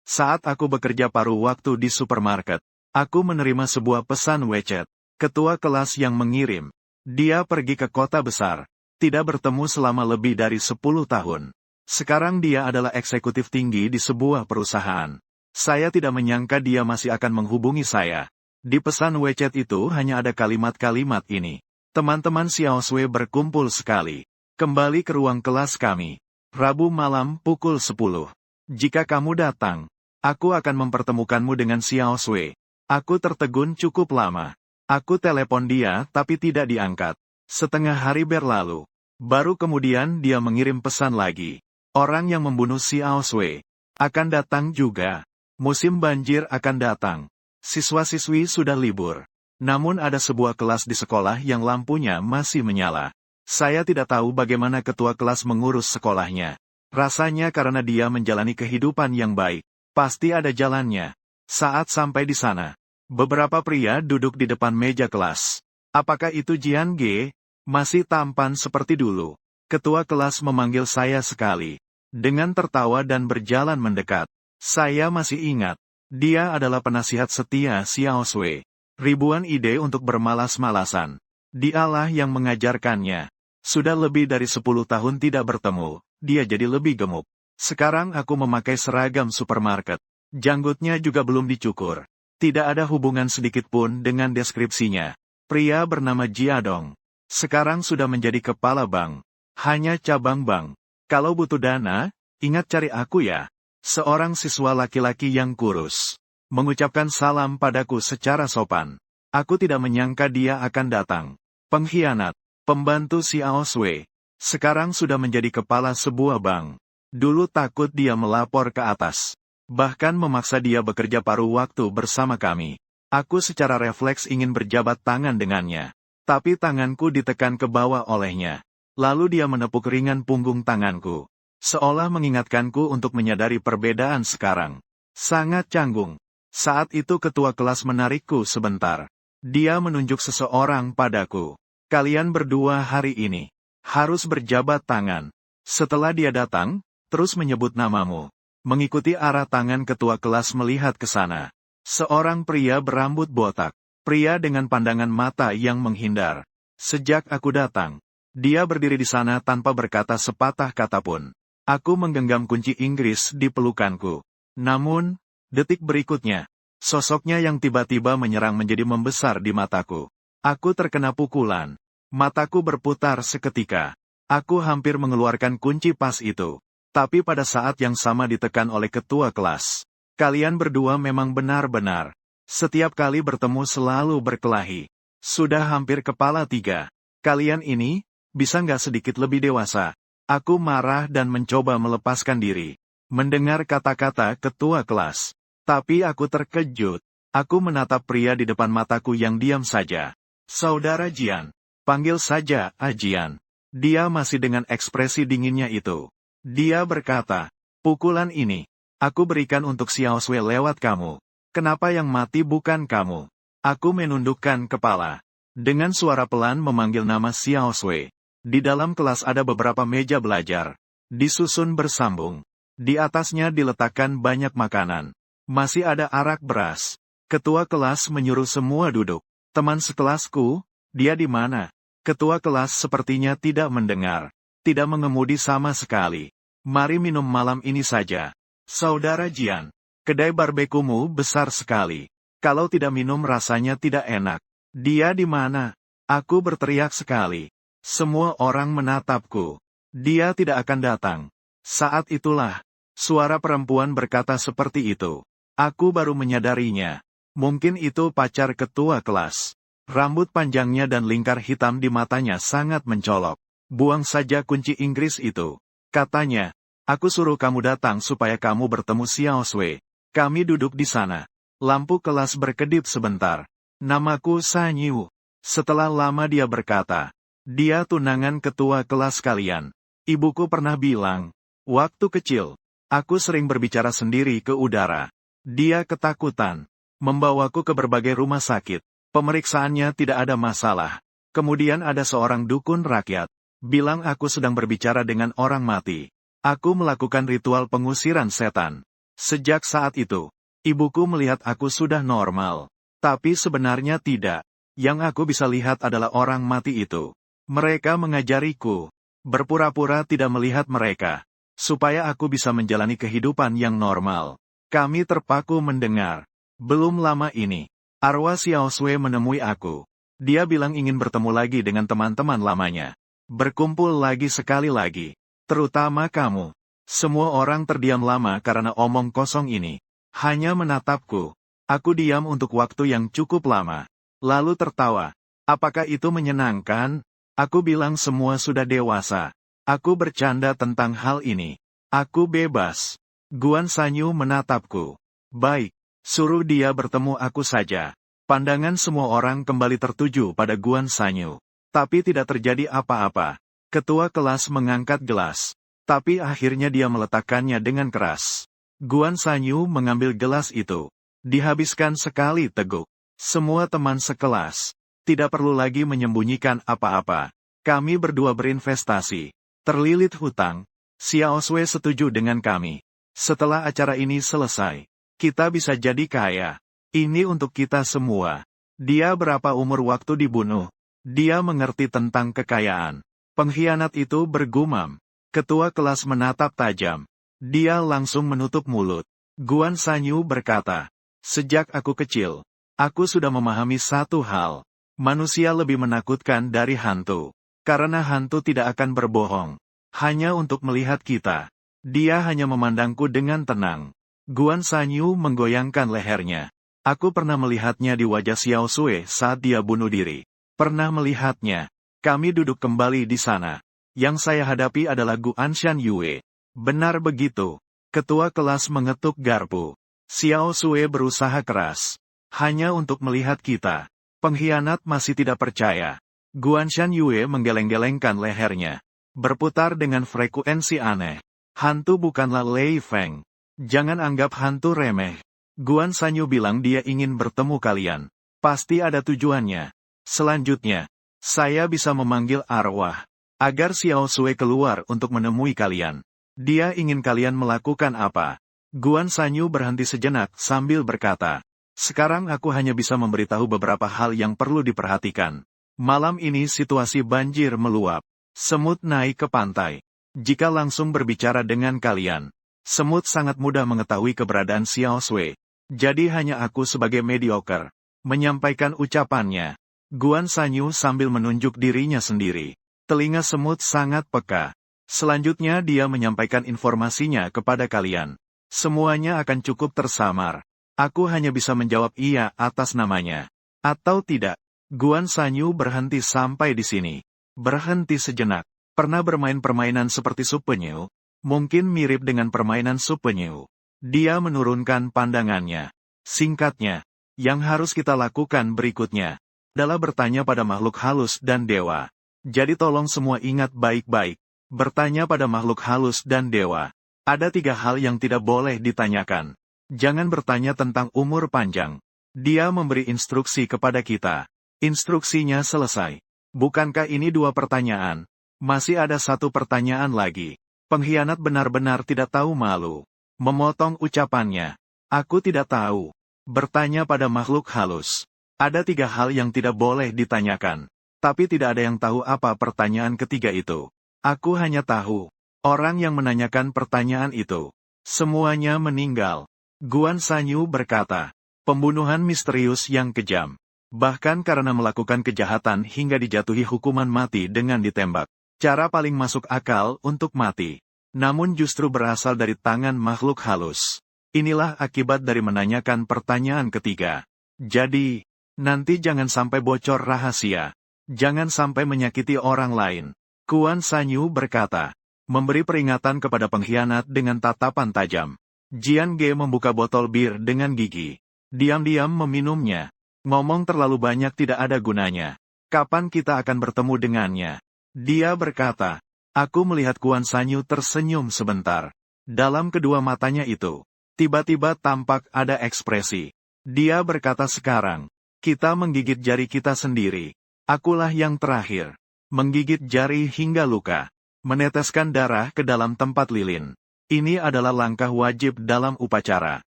saat aku bekerja paruh waktu di supermarket, aku menerima sebuah pesan WeChat. Ketua kelas yang mengirim. Dia pergi ke kota besar. Tidak bertemu selama lebih dari 10 tahun. Sekarang dia adalah eksekutif tinggi di sebuah perusahaan. Saya tidak menyangka dia masih akan menghubungi saya. Di pesan WeChat itu hanya ada kalimat-kalimat ini. Teman-teman Xiao Shui berkumpul sekali. Kembali ke ruang kelas kami. Rabu malam pukul 10. Jika kamu datang, aku akan mempertemukanmu dengan Xiao Shui. Aku tertegun cukup lama. Aku telepon dia tapi tidak diangkat. Setengah hari berlalu. Baru kemudian dia mengirim pesan lagi. Orang yang membunuh Xiao Shui akan datang juga. Musim banjir akan datang. Siswa-siswi sudah libur. Namun ada sebuah kelas di sekolah yang lampunya masih menyala. Saya tidak tahu bagaimana ketua kelas mengurus sekolahnya. Rasanya karena dia menjalani kehidupan yang baik. Pasti ada jalannya. Saat sampai di sana, beberapa pria duduk di depan meja kelas. Apakah itu Jian Ge? Masih tampan seperti dulu. Ketua kelas memanggil saya sekali. Dengan tertawa dan berjalan mendekat. Saya masih ingat. Dia adalah penasihat setia Xiao Shui. Ribuan ide untuk bermalas-malasan. Dialah yang mengajarkannya. Sudah lebih dari 10 tahun tidak bertemu. Dia jadi lebih gemuk. Sekarang aku memakai seragam supermarket. Janggutnya juga belum dicukur. Tidak ada hubungan sedikit pun dengan deskripsinya. Pria bernama Jiadong. Sekarang sudah menjadi kepala bank. Hanya cabang bank. Kalau butuh dana, ingat cari aku ya. Seorang siswa laki-laki yang kurus. Mengucapkan salam padaku secara sopan. Aku tidak menyangka dia akan datang. Pengkhianat. Pembantu Xiao Shui. Sekarang sudah menjadi kepala sebuah bank. Dulu takut dia melapor ke atas. Bahkan memaksa dia bekerja paruh waktu bersama kami. Aku secara refleks ingin berjabat tangan dengannya. Tapi tanganku ditekan ke bawah olehnya. Lalu dia menepuk ringan punggung tanganku. Seolah mengingatkanku untuk menyadari perbedaan sekarang. Sangat canggung. Saat itu ketua kelas menarikku sebentar. Dia menunjuk seseorang padaku. Kalian berdua hari ini harus berjabat tangan. Setelah dia datang, terus menyebut namamu. Mengikuti arah tangan ketua kelas melihat ke sana. Seorang pria berambut botak. Pria dengan pandangan mata yang menghindar. Sejak aku datang, dia berdiri di sana tanpa berkata sepatah kata pun. Aku menggenggam kunci Inggris di pelukanku. Namun, detik berikutnya, sosoknya yang tiba-tiba menyerang menjadi membesar di mataku. Aku terkena pukulan. Mataku berputar seketika. Aku hampir mengeluarkan kunci pas itu. Tapi pada saat yang sama ditekan oleh ketua kelas. Kalian berdua memang benar-benar. Setiap kali bertemu selalu berkelahi. Sudah hampir kepala 3. Kalian ini, bisa nggak sedikit lebih dewasa? Aku marah dan mencoba melepaskan diri. Mendengar kata-kata ketua kelas. Tapi aku terkejut. Aku menatap pria di depan mataku yang diam saja. Saudara Jian. Panggil saja Jian. Dia masih dengan ekspresi dinginnya itu. Dia berkata, pukulan ini, aku berikan untuk Xiao Shui lewat kamu. Kenapa yang mati bukan kamu? Aku menundukkan kepala. Dengan suara pelan memanggil nama Xiao Shui. Di dalam kelas ada beberapa meja belajar. Disusun bersambung. Di atasnya diletakkan banyak makanan. Masih ada arak beras. Ketua kelas menyuruh semua duduk. Teman sekelasku, dia di mana? Ketua kelas sepertinya tidak mendengar. Tidak mengemudi sama sekali. Mari minum malam ini saja. Saudara Jian, kedai barbekumu besar sekali. Kalau tidak minum rasanya tidak enak. Dia di mana? Aku berteriak sekali. Semua orang menatapku. Dia tidak akan datang. Saat itulah, suara perempuan berkata seperti itu. Aku baru menyadarinya. Mungkin itu pacar ketua kelas. Rambut panjangnya dan lingkar hitam di matanya sangat mencolok. Buang saja kunci Inggris itu. Katanya, aku suruh kamu datang supaya kamu bertemu Xiao Shui. Kami duduk di sana. Lampu kelas berkedip sebentar. Namaku Sanyu. Setelah lama dia berkata, dia tunangan ketua kelas kalian. Ibuku pernah bilang, waktu kecil, aku sering berbicara sendiri ke udara. Dia ketakutan, membawaku ke berbagai rumah sakit. Pemeriksaannya tidak ada masalah. Kemudian ada seorang dukun rakyat, bilang aku sedang berbicara dengan orang mati. Aku melakukan ritual pengusiran setan. Sejak saat itu, ibuku melihat aku sudah normal. Tapi sebenarnya tidak. Yang aku bisa lihat adalah orang mati itu. Mereka mengajariku, berpura-pura tidak melihat mereka, supaya aku bisa menjalani kehidupan yang normal. Kami terpaku mendengar. Belum lama ini, arwah Xiao Sui menemui aku. Dia bilang ingin bertemu lagi dengan teman-teman lamanya. Berkumpul lagi sekali lagi. Terutama kamu. Semua orang terdiam lama karena omong kosong ini. Hanya menatapku. Aku diam untuk waktu yang cukup lama. Lalu tertawa. Apakah itu menyenangkan? Aku bilang semua sudah dewasa. Aku bercanda tentang hal ini. Aku bebas. Guan Sanyu menatapku. Baik, suruh dia bertemu aku saja. Pandangan semua orang kembali tertuju pada Guan Sanyu. Tapi tidak terjadi apa-apa. Ketua kelas mengangkat gelas. Tapi akhirnya dia meletakkannya dengan keras. Guan Sanyu mengambil gelas itu. Dihabiskan sekali teguk. Semua teman sekelas. Tidak perlu lagi menyembunyikan apa-apa. Kami berdua berinvestasi. Terlilit hutang. Xiao Sui setuju dengan kami. Setelah acara ini selesai, kita bisa jadi kaya. Ini untuk kita semua. Dia berapa umur waktu dibunuh? Dia mengerti tentang kekayaan. Pengkhianat itu bergumam. Ketua kelas menatap tajam. Dia langsung menutup mulut. Guan Sanyu berkata, sejak aku kecil, aku sudah memahami satu hal. Manusia lebih menakutkan dari hantu. Karena hantu tidak akan berbohong. Hanya untuk melihat kita. Dia hanya memandangku dengan tenang. Guan Sanyu menggoyangkan lehernya. Aku pernah melihatnya di wajah Xiao Sui saat dia bunuh diri. Pernah melihatnya. Kami duduk kembali di sana. Yang saya hadapi adalah Guan Shan Yue. Benar begitu. Ketua kelas mengetuk garpu. Xiao Sui berusaha keras. Hanya untuk melihat kita. Pengkhianat masih tidak percaya. Guan Shan Yue menggeleng-gelengkan lehernya. Berputar dengan frekuensi aneh. Hantu bukanlah Lei Feng. Jangan anggap hantu remeh. Guan Sanyu bilang dia ingin bertemu kalian. Pasti ada tujuannya. Selanjutnya, saya bisa memanggil arwah. Agar Xiao Sui keluar untuk menemui kalian. Dia ingin kalian melakukan apa? Guan Sanyu berhenti sejenak sambil berkata, sekarang aku hanya bisa memberitahu beberapa hal yang perlu diperhatikan. Malam ini situasi banjir meluap. Semut naik ke pantai. Jika langsung berbicara dengan kalian, semut sangat mudah mengetahui keberadaan Xiao Sui. Jadi hanya aku sebagai mediocre. Menyampaikan ucapannya. Guan Sanyu sambil menunjuk dirinya sendiri. Telinga semut sangat peka. Selanjutnya dia menyampaikan informasinya kepada kalian. Semuanya akan cukup tersamar. Aku hanya bisa menjawab iya atas namanya. Atau tidak. Guan Sanyu berhenti sampai di sini. Berhenti sejenak. Pernah bermain permainan seperti sup penyu? Mungkin mirip dengan permainan sup penyu. Dia menurunkan pandangannya. Singkatnya, yang harus kita lakukan berikutnya adalah bertanya pada makhluk halus dan dewa. Jadi tolong semua ingat baik-baik. Bertanya pada makhluk halus dan dewa. Ada 3 hal yang tidak boleh ditanyakan. Jangan bertanya tentang umur panjang. Dia memberi instruksi kepada kita. Instruksinya selesai. Bukankah ini 2 pertanyaan? Masih ada 1 pertanyaan lagi. Pengkhianat benar-benar tidak tahu malu. Memotong ucapannya. Aku tidak tahu. Bertanya pada makhluk halus. Ada 3 hal yang tidak boleh ditanyakan. Tapi tidak ada yang tahu apa pertanyaan ketiga itu. Aku hanya tahu. Orang yang menanyakan pertanyaan itu. Semuanya meninggal. Guan Sanyu berkata. Pembunuhan misterius yang kejam. Bahkan karena melakukan kejahatan hingga dijatuhi hukuman mati dengan ditembak. Cara paling masuk akal untuk mati. Namun justru berasal dari tangan makhluk halus. Inilah akibat dari menanyakan pertanyaan ketiga. Jadi, nanti jangan sampai bocor rahasia. Jangan sampai menyakiti orang lain. Guan Sanyu berkata. Memberi peringatan kepada pengkhianat dengan tatapan tajam. Jian Ge membuka botol bir dengan gigi. Diam-diam meminumnya. Ngomong terlalu banyak tidak ada gunanya. Kapan kita akan bertemu dengannya? Dia berkata. Aku melihat Guan Sanyu tersenyum sebentar. Dalam kedua matanya itu, tiba-tiba tampak ada ekspresi. Dia berkata sekarang, kita menggigit jari kita sendiri. Akulah yang terakhir. Menggigit jari hingga luka. Meneteskan darah ke dalam tempat lilin. Ini adalah langkah wajib dalam upacara.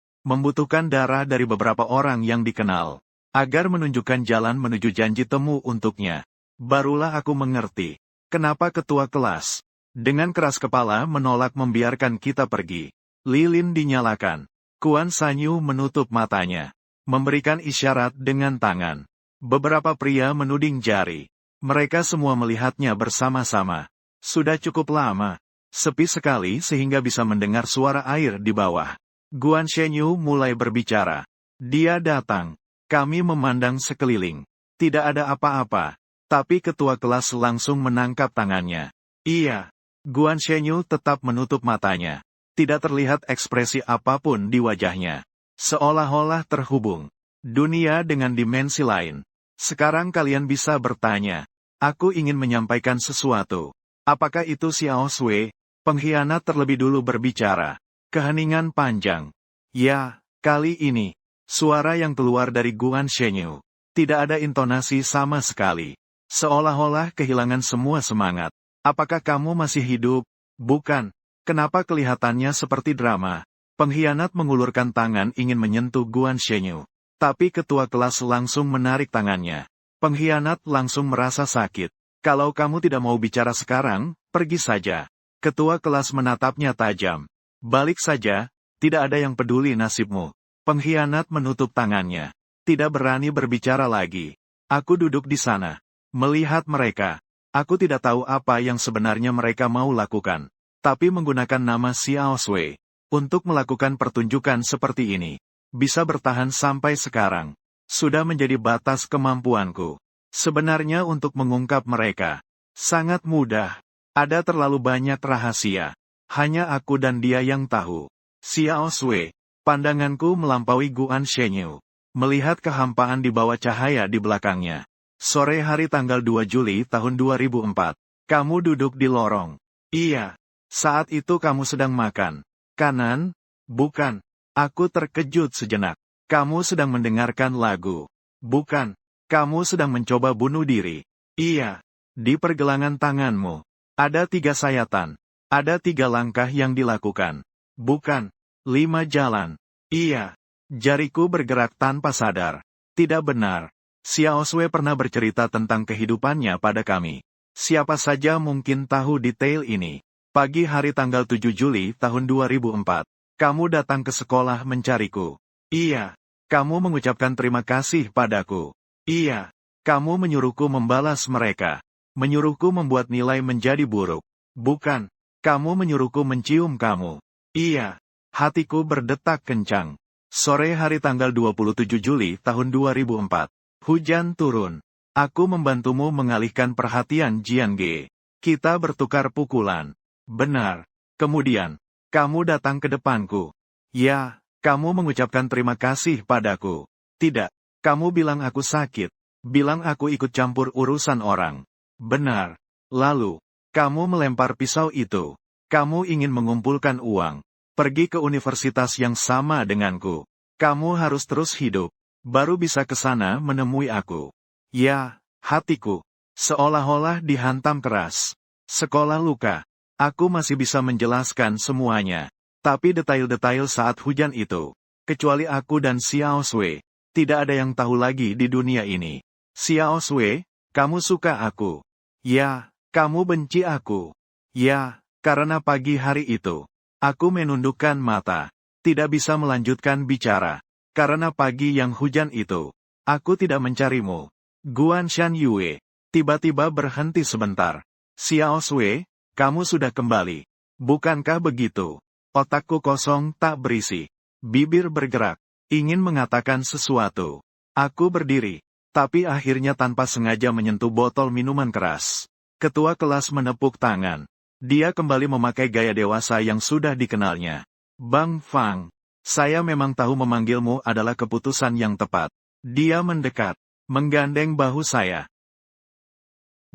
Membutuhkan darah dari beberapa orang yang dikenal. Agar menunjukkan jalan menuju janji temu untuknya. Barulah aku mengerti. Kenapa ketua kelas, dengan keras kepala menolak membiarkan kita pergi. Lilin dinyalakan. Guan Sanyu menutup matanya. Memberikan isyarat dengan tangan. Beberapa pria menuding jari. Mereka semua melihatnya bersama-sama. Sudah cukup lama. Sepi sekali sehingga bisa mendengar suara air di bawah. Guan Shenyu mulai berbicara. Dia datang. Kami memandang sekeliling. Tidak ada apa-apa. Tapi ketua kelas langsung menangkap tangannya. Iya. Guan Shenyu tetap menutup matanya. Tidak terlihat ekspresi apapun di wajahnya. Seolah-olah terhubung. Dunia dengan dimensi lain. Sekarang kalian bisa bertanya. Aku ingin menyampaikan sesuatu. Apakah itu Xiao Sui? Pengkhianat terlebih dulu berbicara. Keheningan panjang. Ya, kali ini. Suara yang keluar dari Guan Shenyu. Tidak ada intonasi sama sekali. Seolah-olah kehilangan semua semangat. Apakah kamu masih hidup? Bukan. Kenapa kelihatannya seperti drama? Pengkhianat mengulurkan tangan ingin menyentuh Guan Shenyu. Tapi ketua kelas langsung menarik tangannya. Pengkhianat langsung merasa sakit. Kalau kamu tidak mau bicara sekarang, pergi saja. Ketua kelas menatapnya tajam. Balik saja, tidak ada yang peduli nasibmu. Pengkhianat menutup tangannya. Tidak berani berbicara lagi. Aku duduk di sana. Melihat mereka. Aku tidak tahu apa yang sebenarnya mereka mau lakukan. Tapi menggunakan nama Xiao Sui. Untuk melakukan pertunjukan seperti ini. Bisa bertahan sampai sekarang. Sudah menjadi batas kemampuanku. Sebenarnya untuk mengungkap mereka. Sangat mudah. Ada terlalu banyak rahasia. Hanya aku dan dia yang tahu. Xiao Sui. Pandanganku melampaui Guan Shenyu. Melihat kehampaan di bawah cahaya di belakangnya. Sore hari tanggal 2 Juli tahun 2004. Kamu duduk di lorong. Iya. Saat itu kamu sedang makan. Kanan? Bukan. Aku terkejut sejenak. Kamu sedang mendengarkan lagu. Bukan. Kamu sedang mencoba bunuh diri. Iya. Di pergelangan tanganmu. Ada 3 sayatan. Ada 3 langkah yang dilakukan. Bukan. 5 jalan. Iya. Jariku bergerak tanpa sadar. Tidak benar. Xiao Sui pernah bercerita tentang kehidupannya pada kami. Siapa saja mungkin tahu detail ini. Pagi hari tanggal 7 Juli tahun 2004. Kamu datang ke sekolah mencariku. Iya. Kamu mengucapkan terima kasih padaku. Iya. Kamu menyuruhku membalas mereka. Menyuruhku membuat nilai menjadi buruk. Bukan. Kamu menyuruhku mencium kamu. Iya. Hatiku berdetak kencang. Sore hari tanggal 27 Juli tahun 2004. Hujan turun. Aku membantumu mengalihkan perhatian Jian Ge. Kita bertukar pukulan. Benar. Kemudian, kamu datang ke depanku. Ya, kamu mengucapkan terima kasih padaku. Tidak. Kamu bilang aku sakit. Bilang aku ikut campur urusan orang. Benar. Lalu, kamu melempar pisau itu. Kamu ingin mengumpulkan uang. Pergi ke universitas yang sama denganku. Kamu harus terus hidup. Baru bisa ke sana menemui aku. Ya, hatiku. Seolah-olah dihantam keras. Sekolah luka. Aku masih bisa menjelaskan semuanya. Tapi detail-detail saat hujan itu. Kecuali aku dan Xiao Sui. Tidak ada yang tahu lagi di dunia ini. Xiao Sui, kamu suka aku. Ya, kamu benci aku. Ya, karena pagi hari itu. Aku menundukkan mata. Tidak bisa melanjutkan bicara. Karena pagi yang hujan itu. Aku tidak mencarimu. Guan Shan Yue. Tiba-tiba berhenti sebentar. Xiao Sui, kamu sudah kembali. Bukankah begitu? Otakku kosong tak berisi. Bibir bergerak. Ingin mengatakan sesuatu. Aku berdiri. Tapi akhirnya tanpa sengaja menyentuh botol minuman keras. Ketua kelas menepuk tangan. Dia kembali memakai gaya dewasa yang sudah dikenalnya. Bang Fang, saya memang tahu memanggilmu adalah keputusan yang tepat. Dia mendekat, menggandeng bahu saya.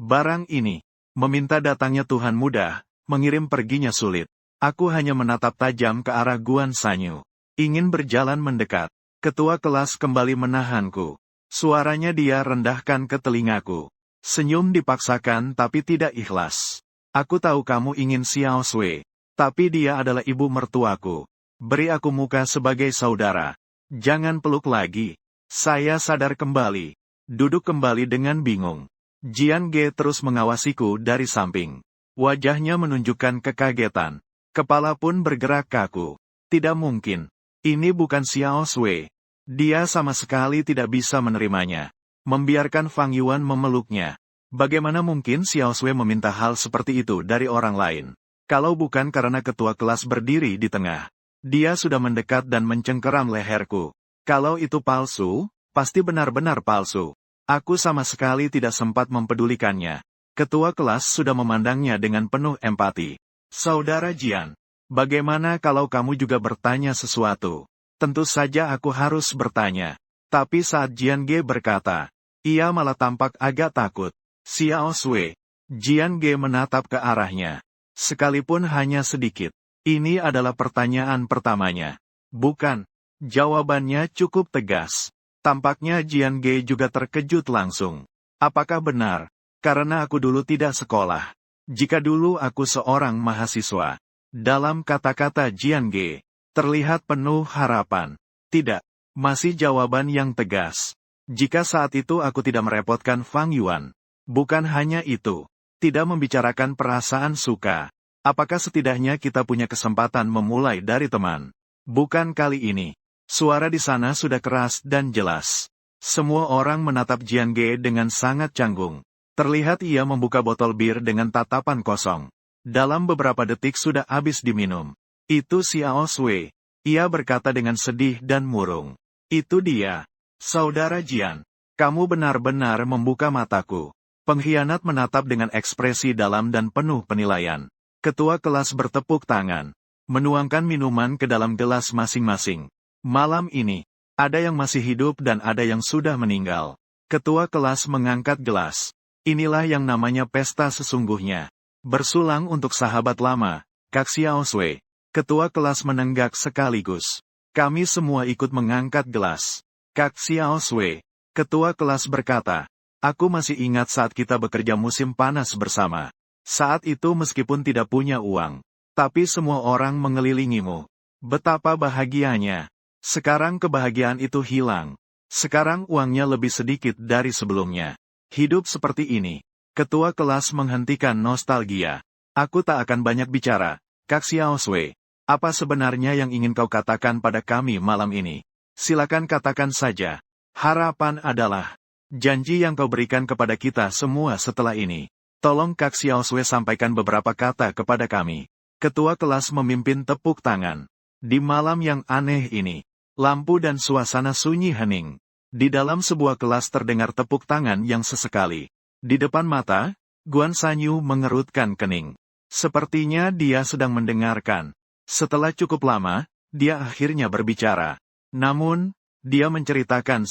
Barang ini, meminta datangnya Tuhan mudah, mengirim perginya sulit. Aku hanya menatap tajam ke arah Guan Sanyu. Ingin berjalan mendekat. Ketua kelas kembali menahanku. Suaranya dia rendahkan ke telingaku. Senyum dipaksakan tapi tidak ikhlas. Aku tahu kamu ingin Xiao Sui, tapi dia adalah ibu mertuaku. Beri aku muka sebagai saudara. Jangan peluk lagi. Saya sadar kembali. Duduk kembali dengan bingung. Jian Ge terus mengawasiku dari samping. Wajahnya menunjukkan kekagetan. Kepala pun bergerak kaku. Tidak mungkin. Ini bukan Xiao Sui. Dia sama sekali tidak bisa menerimanya. Membiarkan Fang Yuan memeluknya. Bagaimana mungkin Xiao Sui meminta hal seperti itu dari orang lain? Kalau bukan karena ketua kelas berdiri di tengah. Dia sudah mendekat dan mencengkeram leherku. Kalau itu palsu, pasti benar-benar palsu. Aku sama sekali tidak sempat mempedulikannya. Ketua kelas sudah memandangnya dengan penuh empati. Saudara Jian, bagaimana kalau kamu juga bertanya sesuatu? Tentu saja aku harus bertanya. Tapi saat Jian Ge berkata, ia malah tampak agak takut. Xiao Sui. Jian Ge menatap ke arahnya. Sekalipun hanya sedikit. Ini adalah pertanyaan pertamanya. Bukan. Jawabannya cukup tegas. Tampaknya Jian Ge juga terkejut langsung. Apakah benar? Karena aku dulu tidak sekolah. Jika dulu aku seorang mahasiswa. Dalam kata-kata Jian Ge, terlihat penuh harapan. Tidak. Masih jawaban yang tegas. Jika saat itu aku tidak merepotkan Fang Yuan. Bukan hanya itu. Tidak membicarakan perasaan suka. Apakah setidaknya kita punya kesempatan memulai dari teman? Bukan kali ini. Suara di sana sudah keras dan jelas. Semua orang menatap Jian Ge dengan sangat canggung. Terlihat ia membuka botol bir dengan tatapan kosong. Dalam beberapa detik sudah habis diminum. Itu Xiao Sui. Ia berkata dengan sedih dan murung. Itu dia. Saudara Jian. Kamu benar-benar membuka mataku. Pengkhianat menatap dengan ekspresi dalam dan penuh penilaian. Ketua kelas bertepuk tangan. Menuangkan minuman ke dalam gelas masing-masing. Malam ini, ada yang masih hidup dan ada yang sudah meninggal. Ketua kelas mengangkat gelas. Inilah yang namanya pesta sesungguhnya. Bersulang untuk sahabat lama, Kak Xiao Sui. Ketua kelas menenggak sekaligus. Kami semua ikut mengangkat gelas. Kak Xiao Sui. Ketua kelas berkata, aku masih ingat saat kita bekerja musim panas bersama. Saat itu meskipun tidak punya uang, tapi semua orang mengelilingimu. Betapa bahagianya. Sekarang kebahagiaan itu hilang. Sekarang uangnya lebih sedikit dari sebelumnya. Hidup seperti ini. Ketua kelas menghentikan nostalgia. Aku tak akan banyak bicara, Kak Xiao Sui. Apa sebenarnya yang ingin kau katakan pada kami malam ini? Silakan katakan saja. Harapan adalah janji yang kau berikan kepada kita semua setelah ini. Tolong Kak Xiao Sui sampaikan beberapa kata kepada kami. Ketua kelas memimpin tepuk tangan. Di malam yang aneh ini, lampu dan suasana sunyi hening. Di dalam sebuah kelas terdengar tepuk tangan yang sesekali. Di depan mata, Guan Sanyu mengerutkan kening. Sepertinya dia sedang mendengarkan. Setelah cukup lama, dia akhirnya berbicara. Namun, dia menceritakan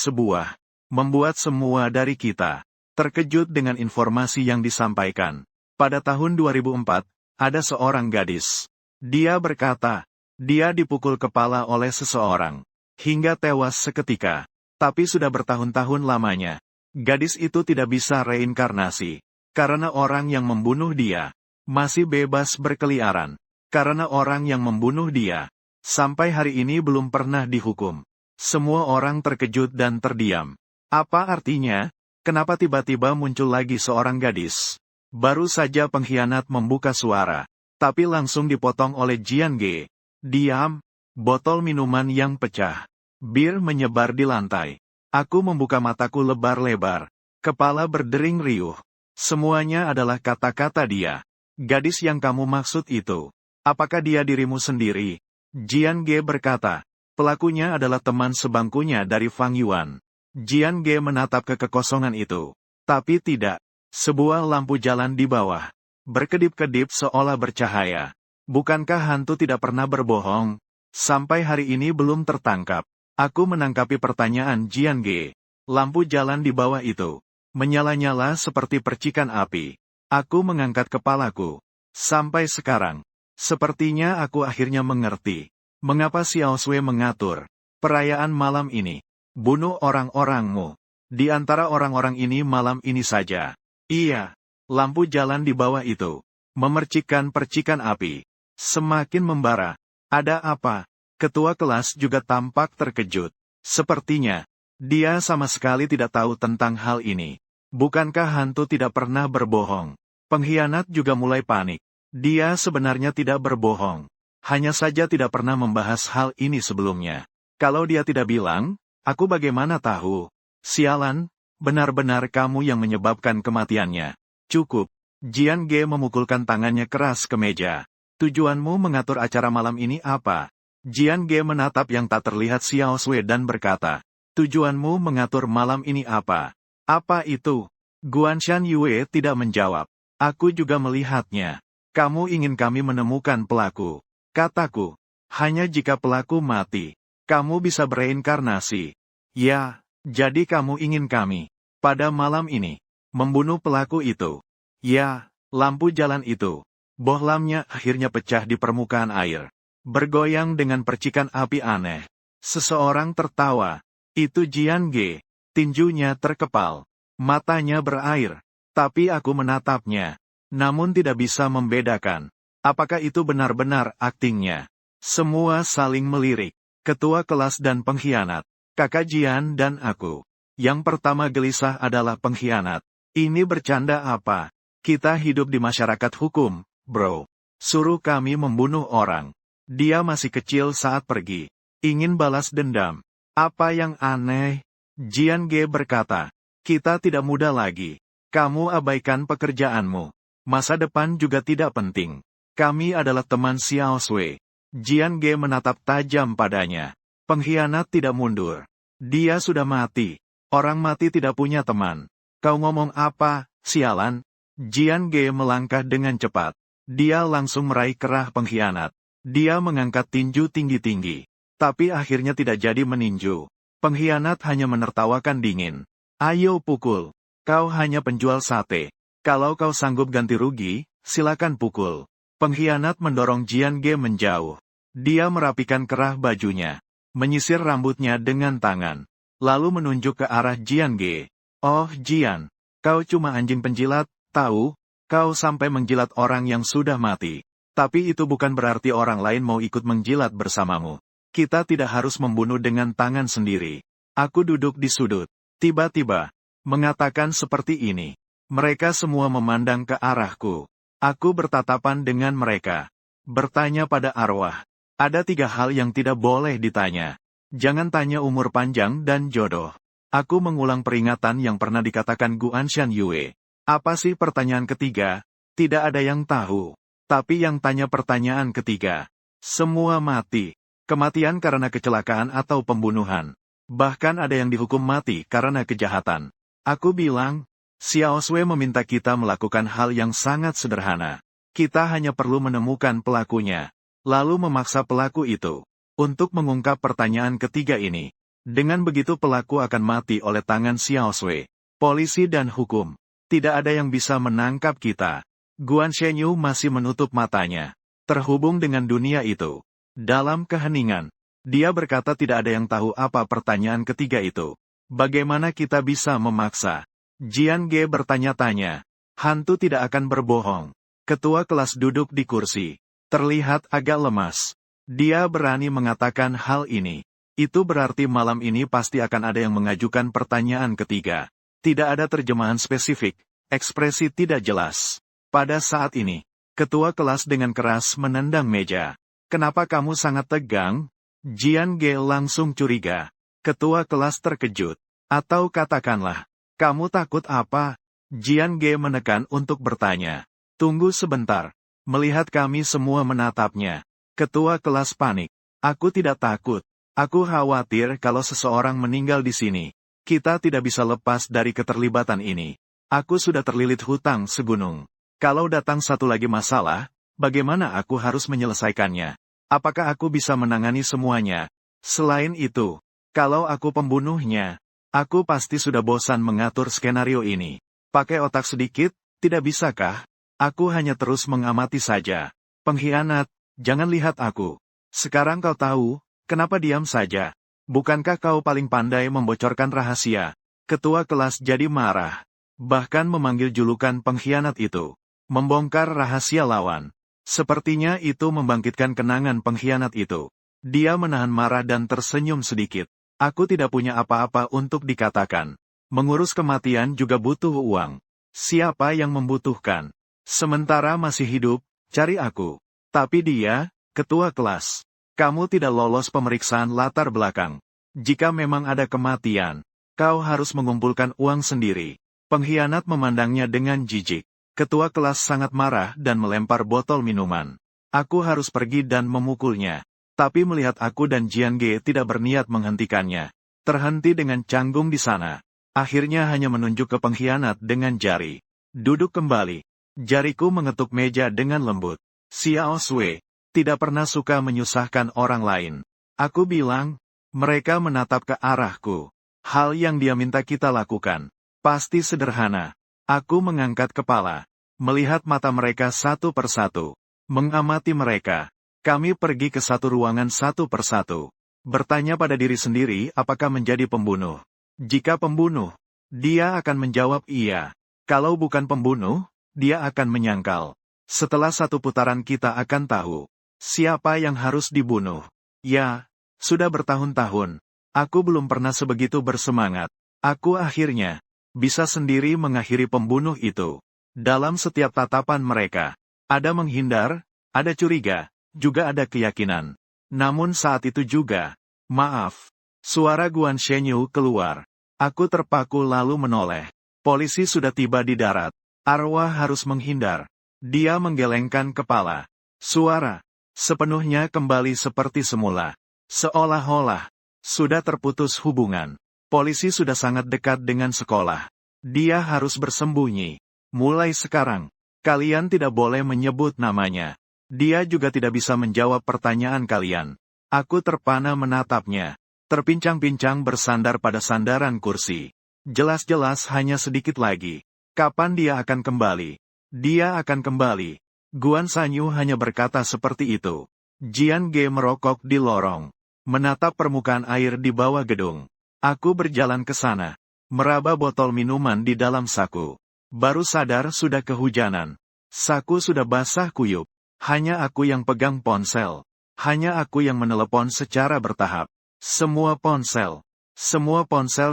membuat semua dari kita terkejut dengan informasi yang disampaikan. Pada tahun 2004, ada seorang gadis. Dia berkata, dia dipukul kepala oleh seseorang. Hingga tewas seketika. Tapi sudah bertahun-tahun lamanya. Gadis itu tidak bisa reinkarnasi. Karena orang yang membunuh dia masih bebas berkeliaran. Karena orang yang membunuh dia sampai hari ini belum pernah dihukum. Semua orang terkejut dan terdiam. Apa artinya? Kenapa tiba-tiba muncul lagi seorang gadis? Baru saja pengkhianat membuka suara. Tapi langsung dipotong oleh Jian Ge. Diam. Botol minuman yang pecah. Bir menyebar di lantai. Aku membuka mataku lebar-lebar. Kepala berdering riuh. Semuanya adalah kata-kata dia. Gadis yang kamu maksud itu. Apakah dia dirimu sendiri? Jian Ge berkata. Pelakunya adalah teman sebangkunya dari Fang Yuan. Jian Ge menatap ke kekosongan itu. Tapi tidak. Sebuah lampu jalan di bawah. Berkedip-kedip seolah bercahaya. Bukankah hantu tidak pernah berbohong? Sampai hari ini belum tertangkap. Aku menangkapi pertanyaan Jian Ge. Lampu jalan di bawah itu menyala-nyala seperti percikan api. Aku mengangkat kepalaku. Sampai sekarang, sepertinya aku akhirnya mengerti mengapa Xiao Sui mengatur perayaan malam ini. Bunuh orang-orangmu. Di antara orang-orang ini malam ini saja. Iya, lampu jalan di bawah itu memercikkan percikan api. Semakin membara. Ada apa? Ketua kelas juga tampak terkejut. Sepertinya, dia sama sekali tidak tahu tentang hal ini. Bukankah hantu tidak pernah berbohong? Pengkhianat juga mulai panik. Dia sebenarnya tidak berbohong. Hanya saja tidak pernah membahas hal ini sebelumnya. Kalau dia tidak bilang, aku bagaimana tahu? Sialan, benar-benar kamu yang menyebabkan kematiannya. Cukup. Jian Ge memukulkan tangannya keras ke meja. Tujuanmu mengatur acara malam ini apa? Jian Ge menatap yang tak terlihat Xiao Sui dan berkata, tujuanmu mengatur malam ini apa? Apa itu? Guanshan Yue tidak menjawab. Aku juga melihatnya. Kamu ingin kami menemukan pelaku. Kataku, hanya jika pelaku mati, kamu bisa bereinkarnasi. Ya, jadi kamu ingin kami, pada malam ini, membunuh pelaku itu. Ya, lampu jalan itu. Bohlamnya akhirnya pecah di permukaan air. Bergoyang dengan percikan api aneh. Seseorang tertawa. Itu Jian Ge. Tinjunya terkepal. Matanya berair. Tapi aku menatapnya. Namun tidak bisa membedakan. Apakah itu benar-benar aktingnya? Semua saling melirik. Ketua kelas dan pengkhianat. Kakak Jian dan aku. Yang pertama gelisah adalah pengkhianat. Ini bercanda apa? Kita hidup di masyarakat hukum, bro. Suruh kami membunuh orang. Dia masih kecil saat pergi. Ingin balas dendam. Apa yang aneh? Jian Ge berkata, kita tidak muda lagi. Kamu abaikan pekerjaanmu. Masa depan juga tidak penting. Kami adalah teman Xiao Sui. Jian Ge menatap tajam padanya. Pengkhianat tidak mundur. Dia sudah mati. Orang mati tidak punya teman. Kau ngomong apa, sialan? Jian Ge melangkah dengan cepat. Dia langsung meraih kerah pengkhianat. Dia mengangkat tinju tinggi-tinggi. Tapi akhirnya tidak jadi meninju. Pengkhianat hanya menertawakan dingin. Ayo pukul. Kau hanya penjual sate. Kalau kau sanggup ganti rugi, silakan pukul. Pengkhianat mendorong Jian Ge menjauh. Dia merapikan kerah bajunya. Menyisir rambutnya dengan tangan. Lalu menunjuk ke arah Jian Ge. Oh Jian, kau cuma anjing penjilat, tahu? Kau sampai menjilat orang yang sudah mati. Tapi itu bukan berarti orang lain mau ikut menjilat bersamamu. Kita tidak harus membunuh dengan tangan sendiri. Aku duduk di sudut. Tiba-tiba, mengatakan seperti ini. Mereka semua memandang ke arahku. Aku bertatapan dengan mereka. Bertanya pada arwah. Ada 3 hal yang tidak boleh ditanya. Jangan tanya umur panjang dan jodoh. Aku mengulang peringatan yang pernah dikatakan Guanshan Yue. Apa sih pertanyaan ketiga? Tidak ada yang tahu. Tapi yang tanya pertanyaan ketiga. Semua mati. Kematian karena kecelakaan atau pembunuhan. Bahkan ada yang dihukum mati karena kejahatan. Aku bilang, Xiao Sui meminta kita melakukan hal yang sangat sederhana. Kita hanya perlu menemukan pelakunya. Lalu memaksa pelaku itu untuk mengungkap pertanyaan ketiga ini. Dengan begitu pelaku akan mati oleh tangan Xiao Sui. Polisi dan hukum. Tidak ada yang bisa menangkap kita. Guan Shenyu masih menutup matanya. Terhubung dengan dunia itu. Dalam keheningan, dia berkata tidak ada yang tahu apa pertanyaan ketiga itu. Bagaimana kita bisa memaksa? Jian Ge bertanya-tanya. Hantu tidak akan berbohong. Ketua kelas duduk di kursi. Terlihat agak lemas. Dia berani mengatakan hal ini. Itu berarti malam ini pasti akan ada yang mengajukan pertanyaan ketiga. Tidak ada terjemahan spesifik, ekspresi tidak jelas. Pada saat ini, ketua kelas dengan keras menendang meja. Kenapa kamu sangat tegang? Jian Ge langsung curiga. Ketua kelas terkejut. Atau katakanlah, kamu takut apa? Jian Ge menekan untuk bertanya. Tunggu sebentar. Melihat kami semua menatapnya. Ketua kelas panik. Aku tidak takut. Aku khawatir kalau seseorang meninggal di sini. Kita tidak bisa lepas dari keterlibatan ini. Aku sudah terlilit hutang segunung. Kalau datang satu lagi masalah, bagaimana aku harus menyelesaikannya? Apakah aku bisa menangani semuanya? Selain itu, kalau aku pembunuhnya, aku pasti sudah bosan mengatur skenario ini. Pakai otak sedikit, tidak bisakah? Aku hanya terus mengamati saja. Pengkhianat, jangan lihat aku. Sekarang kau tahu, kenapa diam saja? Bukankah kau paling pandai membocorkan rahasia? Ketua kelas jadi marah. Bahkan memanggil julukan pengkhianat itu. Membongkar rahasia lawan. Sepertinya itu membangkitkan kenangan pengkhianat itu. Dia menahan marah dan tersenyum sedikit. Aku tidak punya apa-apa untuk dikatakan. Mengurus kematian juga butuh uang. Siapa yang membutuhkan? Sementara masih hidup, cari aku. Tapi dia, ketua kelas. Kamu tidak lolos pemeriksaan latar belakang. Jika memang ada kematian, kau harus mengumpulkan uang sendiri. Pengkhianat memandangnya dengan jijik. Ketua kelas sangat marah dan melempar botol minuman. Aku harus pergi dan memukulnya. Tapi melihat aku dan Jian Ge tidak berniat menghentikannya. Terhenti dengan canggung di sana. Akhirnya hanya menunjuk ke pengkhianat dengan jari. Duduk kembali. Jariku mengetuk meja dengan lembut. Xiao Sui, tidak pernah suka menyusahkan orang lain. Aku bilang, mereka menatap ke arahku. Hal yang dia minta kita lakukan. Pasti sederhana. Aku mengangkat kepala. Melihat mata mereka satu persatu. Mengamati mereka. Kami pergi ke satu ruangan satu persatu. Bertanya pada diri sendiri apakah menjadi pembunuh. Jika pembunuh, dia akan menjawab iya. Kalau bukan pembunuh, dia akan menyangkal. Setelah satu putaran kita akan tahu. Siapa yang harus dibunuh. Ya, sudah bertahun-tahun. Aku belum pernah sebegitu bersemangat. Aku akhirnya bisa sendiri mengakhiri pembunuh itu. Dalam setiap tatapan mereka, ada menghindar, ada curiga, juga ada keyakinan. Namun saat itu juga, maaf, suara Guan Shenyu keluar. Aku terpaku lalu menoleh. Polisi sudah tiba di darat. Arwah harus menghindar. Dia menggelengkan kepala. Suara sepenuhnya kembali seperti semula. Seolah-olah sudah terputus hubungan. Polisi sudah sangat dekat dengan sekolah. Dia harus bersembunyi. Mulai sekarang, kalian tidak boleh menyebut namanya. Dia juga tidak bisa menjawab pertanyaan kalian. Aku terpana menatapnya. Terpincang-pincang bersandar pada sandaran kursi. Jelas-jelas hanya sedikit lagi. Kapan dia akan kembali? Dia akan kembali. Guan Sanyu hanya berkata seperti itu. Jian Ge merokok di lorong. Menatap permukaan air di bawah gedung. Aku berjalan ke sana. Meraba botol minuman di dalam saku. Baru sadar sudah kehujanan. Saku sudah basah kuyup. Hanya aku yang pegang ponsel. Hanya aku yang menelepon secara bertahap. Semua ponsel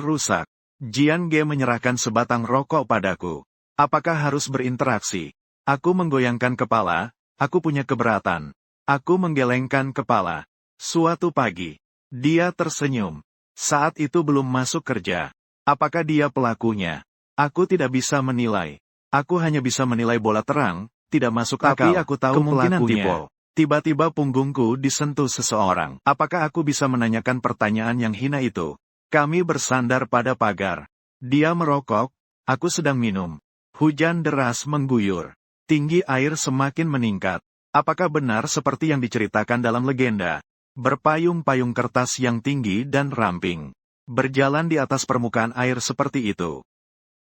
rusak. Jian Ge menyerahkan sebatang rokok padaku. Apakah harus berinteraksi? Aku menggoyangkan kepala, aku punya keberatan. Aku menggelengkan kepala. Suatu pagi, dia tersenyum. Saat itu belum masuk kerja. Apakah dia pelakunya? Aku tidak bisa menilai. Aku hanya bisa menilai bola terang, tidak masuk akal. Tapi aku tahu kemungkinan pelakunya. Tiba-tiba punggungku disentuh seseorang. Apakah aku bisa menanyakan pertanyaan yang hina itu? Kami bersandar pada pagar. Dia merokok, aku sedang minum. Hujan deras mengguyur. Tinggi air semakin meningkat. Apakah benar seperti yang diceritakan dalam legenda? Berpayung-payung kertas yang tinggi dan ramping. Berjalan di atas permukaan air seperti itu.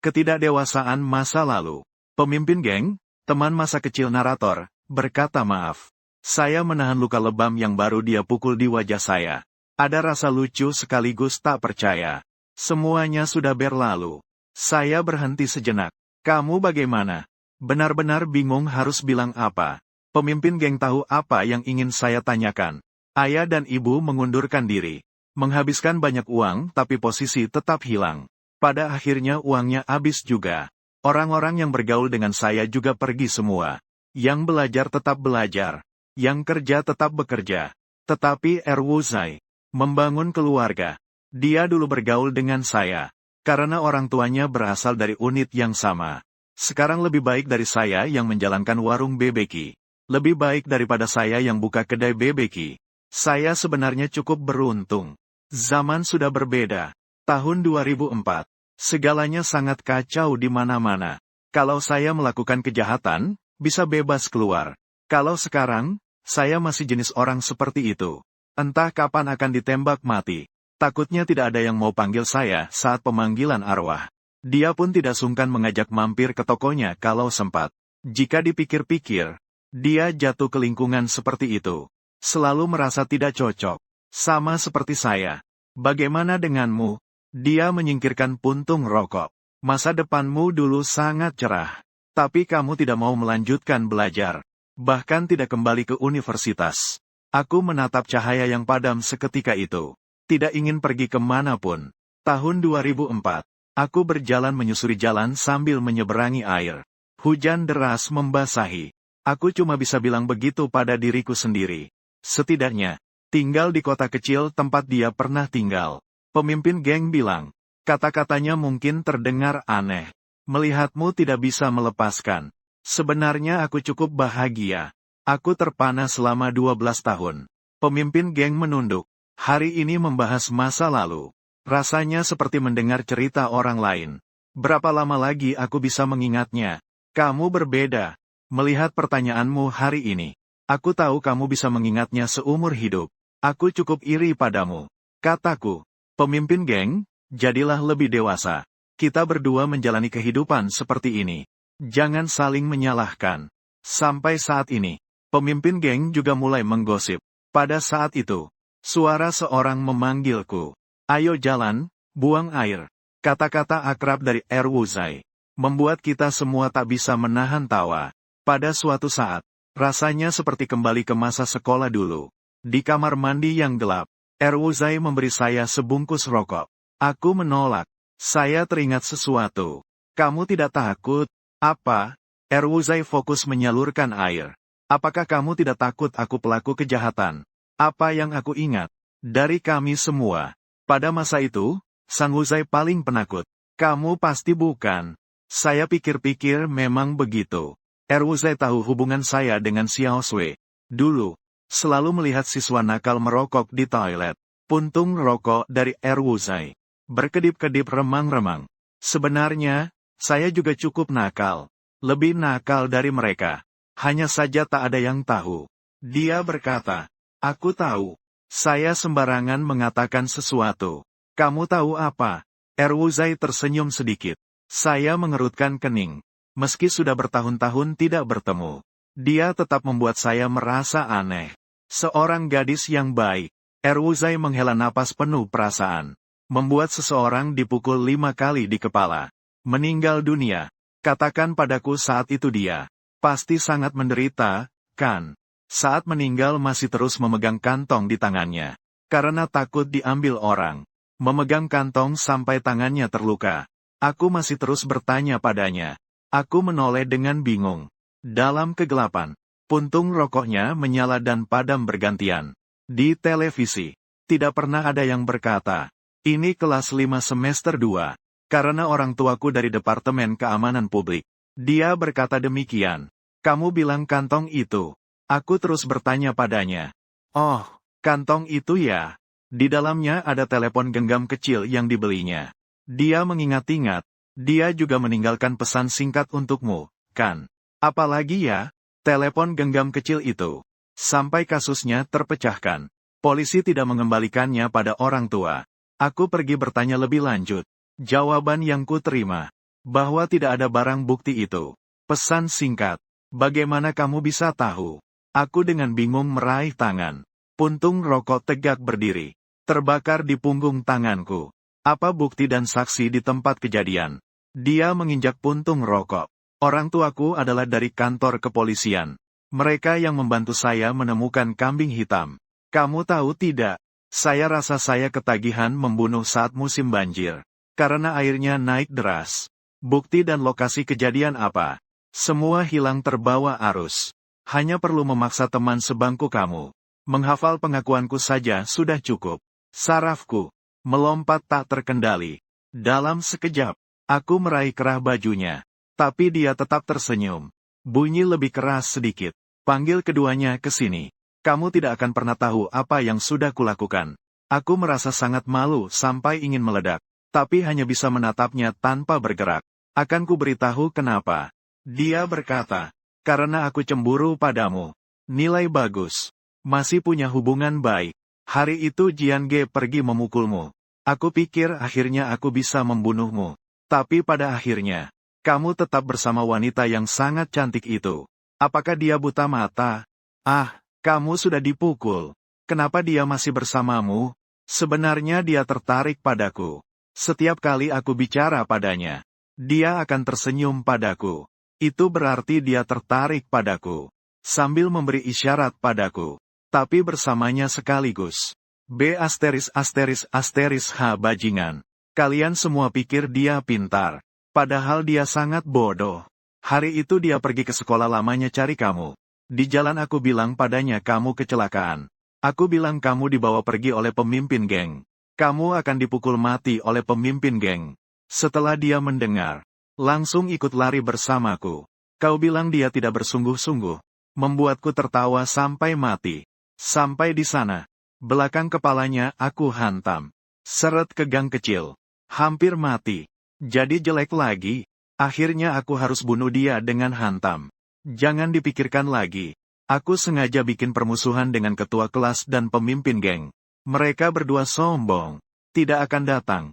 Ketidakdewasaan masa lalu. Pemimpin geng, teman masa kecil narator, berkata maaf. Saya menahan luka lebam yang baru dia pukul di wajah saya. Ada rasa lucu sekaligus tak percaya. Semuanya sudah berlalu. Saya berhenti sejenak. Kamu bagaimana? Benar-benar bingung harus bilang apa. Pemimpin geng tahu apa yang ingin saya tanyakan. Ayah dan ibu mengundurkan diri. Menghabiskan banyak uang tapi posisi tetap hilang. Pada akhirnya uangnya habis juga. Orang-orang yang bergaul dengan saya juga pergi semua. Yang belajar tetap belajar. Yang kerja tetap bekerja. Tetapi Wu Zai membangun keluarga. Dia dulu bergaul dengan saya. Karena orang tuanya berasal dari unit yang sama. Sekarang lebih baik dari saya yang menjalankan warung bebeki. Lebih baik daripada saya yang buka kedai bebeki. Saya sebenarnya cukup beruntung. Zaman sudah berbeda. Tahun 2004. Segalanya sangat kacau di mana-mana. Kalau saya melakukan kejahatan, bisa bebas keluar. Kalau sekarang, Saya masih jenis orang seperti itu. Entah kapan akan ditembak mati. Takutnya tidak ada yang mau panggil saya saat pemanggilan arwah. Dia pun tidak sungkan mengajak mampir ke tokonya kalau sempat. Jika dipikir-pikir, dia jatuh ke lingkungan seperti itu. Selalu merasa tidak cocok. Sama seperti saya. Bagaimana denganmu? Dia menyingkirkan puntung rokok. Masa depanmu dulu sangat cerah. Tapi kamu tidak mau melanjutkan belajar. Bahkan tidak kembali ke universitas. Aku menatap cahaya yang padam seketika itu. Tidak ingin pergi kemanapun. Tahun 2004. Aku berjalan menyusuri jalan sambil menyeberangi air. Hujan deras membasahi. Aku cuma bisa bilang begitu pada diriku sendiri. Setidaknya, tinggal di kota kecil tempat dia pernah tinggal. Pemimpin geng bilang, kata-katanya mungkin terdengar aneh. Melihatmu tidak bisa melepaskan. Sebenarnya aku cukup bahagia. Aku terpana selama 12 tahun. Pemimpin geng menunduk. Hari ini membahas masa lalu. Rasanya seperti mendengar cerita orang lain. Berapa lama lagi aku bisa mengingatnya? Kamu berbeda. Melihat pertanyaanmu hari ini. Aku tahu kamu bisa mengingatnya seumur hidup. Aku cukup iri padamu. Kataku. Pemimpin geng, jadilah lebih dewasa. Kita berdua menjalani kehidupan seperti ini. Jangan saling menyalahkan. Sampai saat ini, pemimpin geng juga mulai menggosip. Pada saat itu, suara seorang memanggilku. Ayo jalan, buang air. Kata-kata akrab dari Erwuzai membuat kita semua tak bisa menahan tawa. Pada suatu saat, rasanya seperti kembali ke masa sekolah dulu. Di kamar mandi yang gelap, Erwuzai memberi saya sebungkus rokok. Aku menolak. Saya teringat sesuatu. Kamu tidak takut? Apa? Erwuzai fokus menyalurkan air. Apakah kamu tidak takut aku pelaku kejahatan? Apa yang aku ingat? Dari kami semua. Pada masa itu, Sang Wuzai paling penakut. Kamu pasti bukan. Saya pikir-pikir memang begitu. Erwuzai tahu hubungan saya dengan Xiao Sui. Dulu, selalu melihat siswa nakal merokok di toilet. Puntung rokok dari Erwuzai berkedip-kedip remang-remang. Sebenarnya, saya juga cukup nakal. Lebih nakal dari mereka. Hanya saja tak ada yang tahu. Dia berkata, aku tahu. Saya sembarangan mengatakan sesuatu. Kamu tahu apa? Erwuzai tersenyum sedikit. Saya mengerutkan kening. Meski sudah bertahun-tahun tidak bertemu. Dia tetap membuat saya merasa aneh. Seorang gadis yang baik. Erwuzai menghela napas penuh perasaan. Membuat seseorang dipukul 5 kali di kepala. Meninggal dunia. Katakan padaku saat itu dia. Pasti sangat menderita, kan? Saat meninggal masih terus memegang kantong di tangannya. Karena takut diambil orang. Memegang kantong sampai tangannya terluka. Aku masih terus bertanya padanya. Aku menoleh dengan bingung. Dalam kegelapan, puntung rokoknya menyala dan padam bergantian. Di televisi, tidak pernah ada yang berkata, ini kelas 5 semester 2. Karena orang tuaku dari Departemen Keamanan Publik. Dia berkata demikian. Kamu bilang kantong itu. Aku terus bertanya padanya. Oh, kantong itu ya. Di dalamnya ada telepon genggam kecil yang dibelinya. Dia mengingat-ingat. Dia juga meninggalkan pesan singkat untukmu, kan? Apalagi ya, telepon genggam kecil itu. Sampai kasusnya terpecahkan. Polisi tidak mengembalikannya pada orang tua. Aku pergi bertanya lebih lanjut. Jawaban yang ku terima. Bahwa tidak ada barang bukti itu. Pesan singkat. Bagaimana kamu bisa tahu? Aku dengan bingung meraih tangan. Puntung rokok tegak berdiri. Terbakar di punggung tanganku. Apa bukti dan saksi di tempat kejadian? Dia menginjak puntung rokok. Orang tuaku adalah dari kantor kepolisian. Mereka yang membantu saya menemukan kambing hitam. Kamu tahu tidak? Saya rasa saya ketagihan membunuh saat musim banjir. Karena airnya naik deras. Bukti dan lokasi kejadian apa? Semua hilang terbawa arus. Hanya perlu memaksa teman sebangku kamu. Menghafal pengakuanku saja sudah cukup. Sarafku melompat tak terkendali. Dalam sekejap, aku meraih kerah bajunya. Tapi dia tetap tersenyum. Bunyi lebih keras sedikit. Panggil keduanya ke sini. Kamu tidak akan pernah tahu apa yang sudah kulakukan. Aku merasa sangat malu sampai ingin meledak. Tapi hanya bisa menatapnya tanpa bergerak. Akan ku beritahu kenapa. Dia berkata, karena aku cemburu padamu. Nilai bagus. Masih punya hubungan baik. Hari itu Jian Ge pergi memukulmu. Aku pikir akhirnya aku bisa membunuhmu. Tapi pada akhirnya, kamu tetap bersama wanita yang sangat cantik itu. Apakah dia buta mata? Ah, kamu sudah dipukul. Kenapa dia masih bersamamu? Sebenarnya dia tertarik padaku. Setiap kali aku bicara padanya, dia akan tersenyum padaku. Itu berarti dia tertarik padaku. Sambil memberi isyarat padaku. Tapi bersamanya sekaligus. H bajingan. Kalian semua pikir dia pintar. Padahal dia sangat bodoh. Hari itu dia pergi ke sekolah lamanya cari kamu. Di jalan aku bilang padanya kamu kecelakaan. Aku bilang kamu dibawa pergi oleh pemimpin geng. Kamu akan dipukul mati oleh pemimpin geng. Setelah dia mendengar, langsung ikut lari bersamaku. Kau bilang dia tidak bersungguh-sungguh. Membuatku tertawa sampai mati. Sampai di sana, belakang kepalanya aku hantam. Seret ke gang kecil. Hampir mati. Jadi jelek lagi. Akhirnya aku harus bunuh dia dengan hantam. Jangan dipikirkan lagi. Aku sengaja bikin permusuhan dengan ketua kelas dan pemimpin geng. Mereka berdua sombong. Tidak akan datang.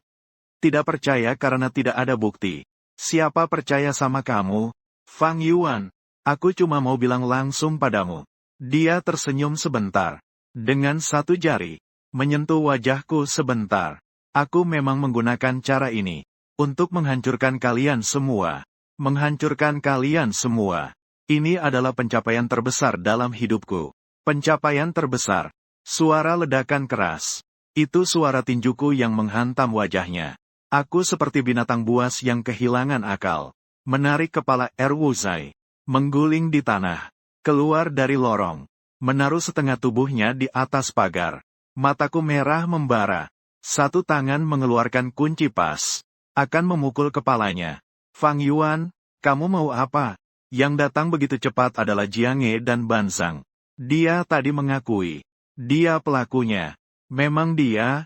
Tidak percaya karena tidak ada bukti. Siapa percaya sama kamu? Fang Yuan. Aku cuma mau bilang langsung padamu. Dia tersenyum sebentar. Dengan satu jari. Menyentuh wajahku sebentar. Aku memang menggunakan cara ini. Untuk menghancurkan kalian semua. Menghancurkan kalian semua. Ini adalah pencapaian terbesar dalam hidupku. Pencapaian terbesar. Suara ledakan keras. Itu suara tinjuku yang menghantam wajahnya. Aku seperti binatang buas yang kehilangan akal. Menarik kepala Erwuzai. Mengguling di tanah. Keluar dari lorong. Menaruh setengah tubuhnya di atas pagar. Mataku merah membara. Satu tangan mengeluarkan kunci pas. Akan memukul kepalanya. Fang Yuan, kamu mau apa? Yang datang begitu cepat adalah Jiang He dan Banzang. Dia tadi mengakui. Dia pelakunya. Memang dia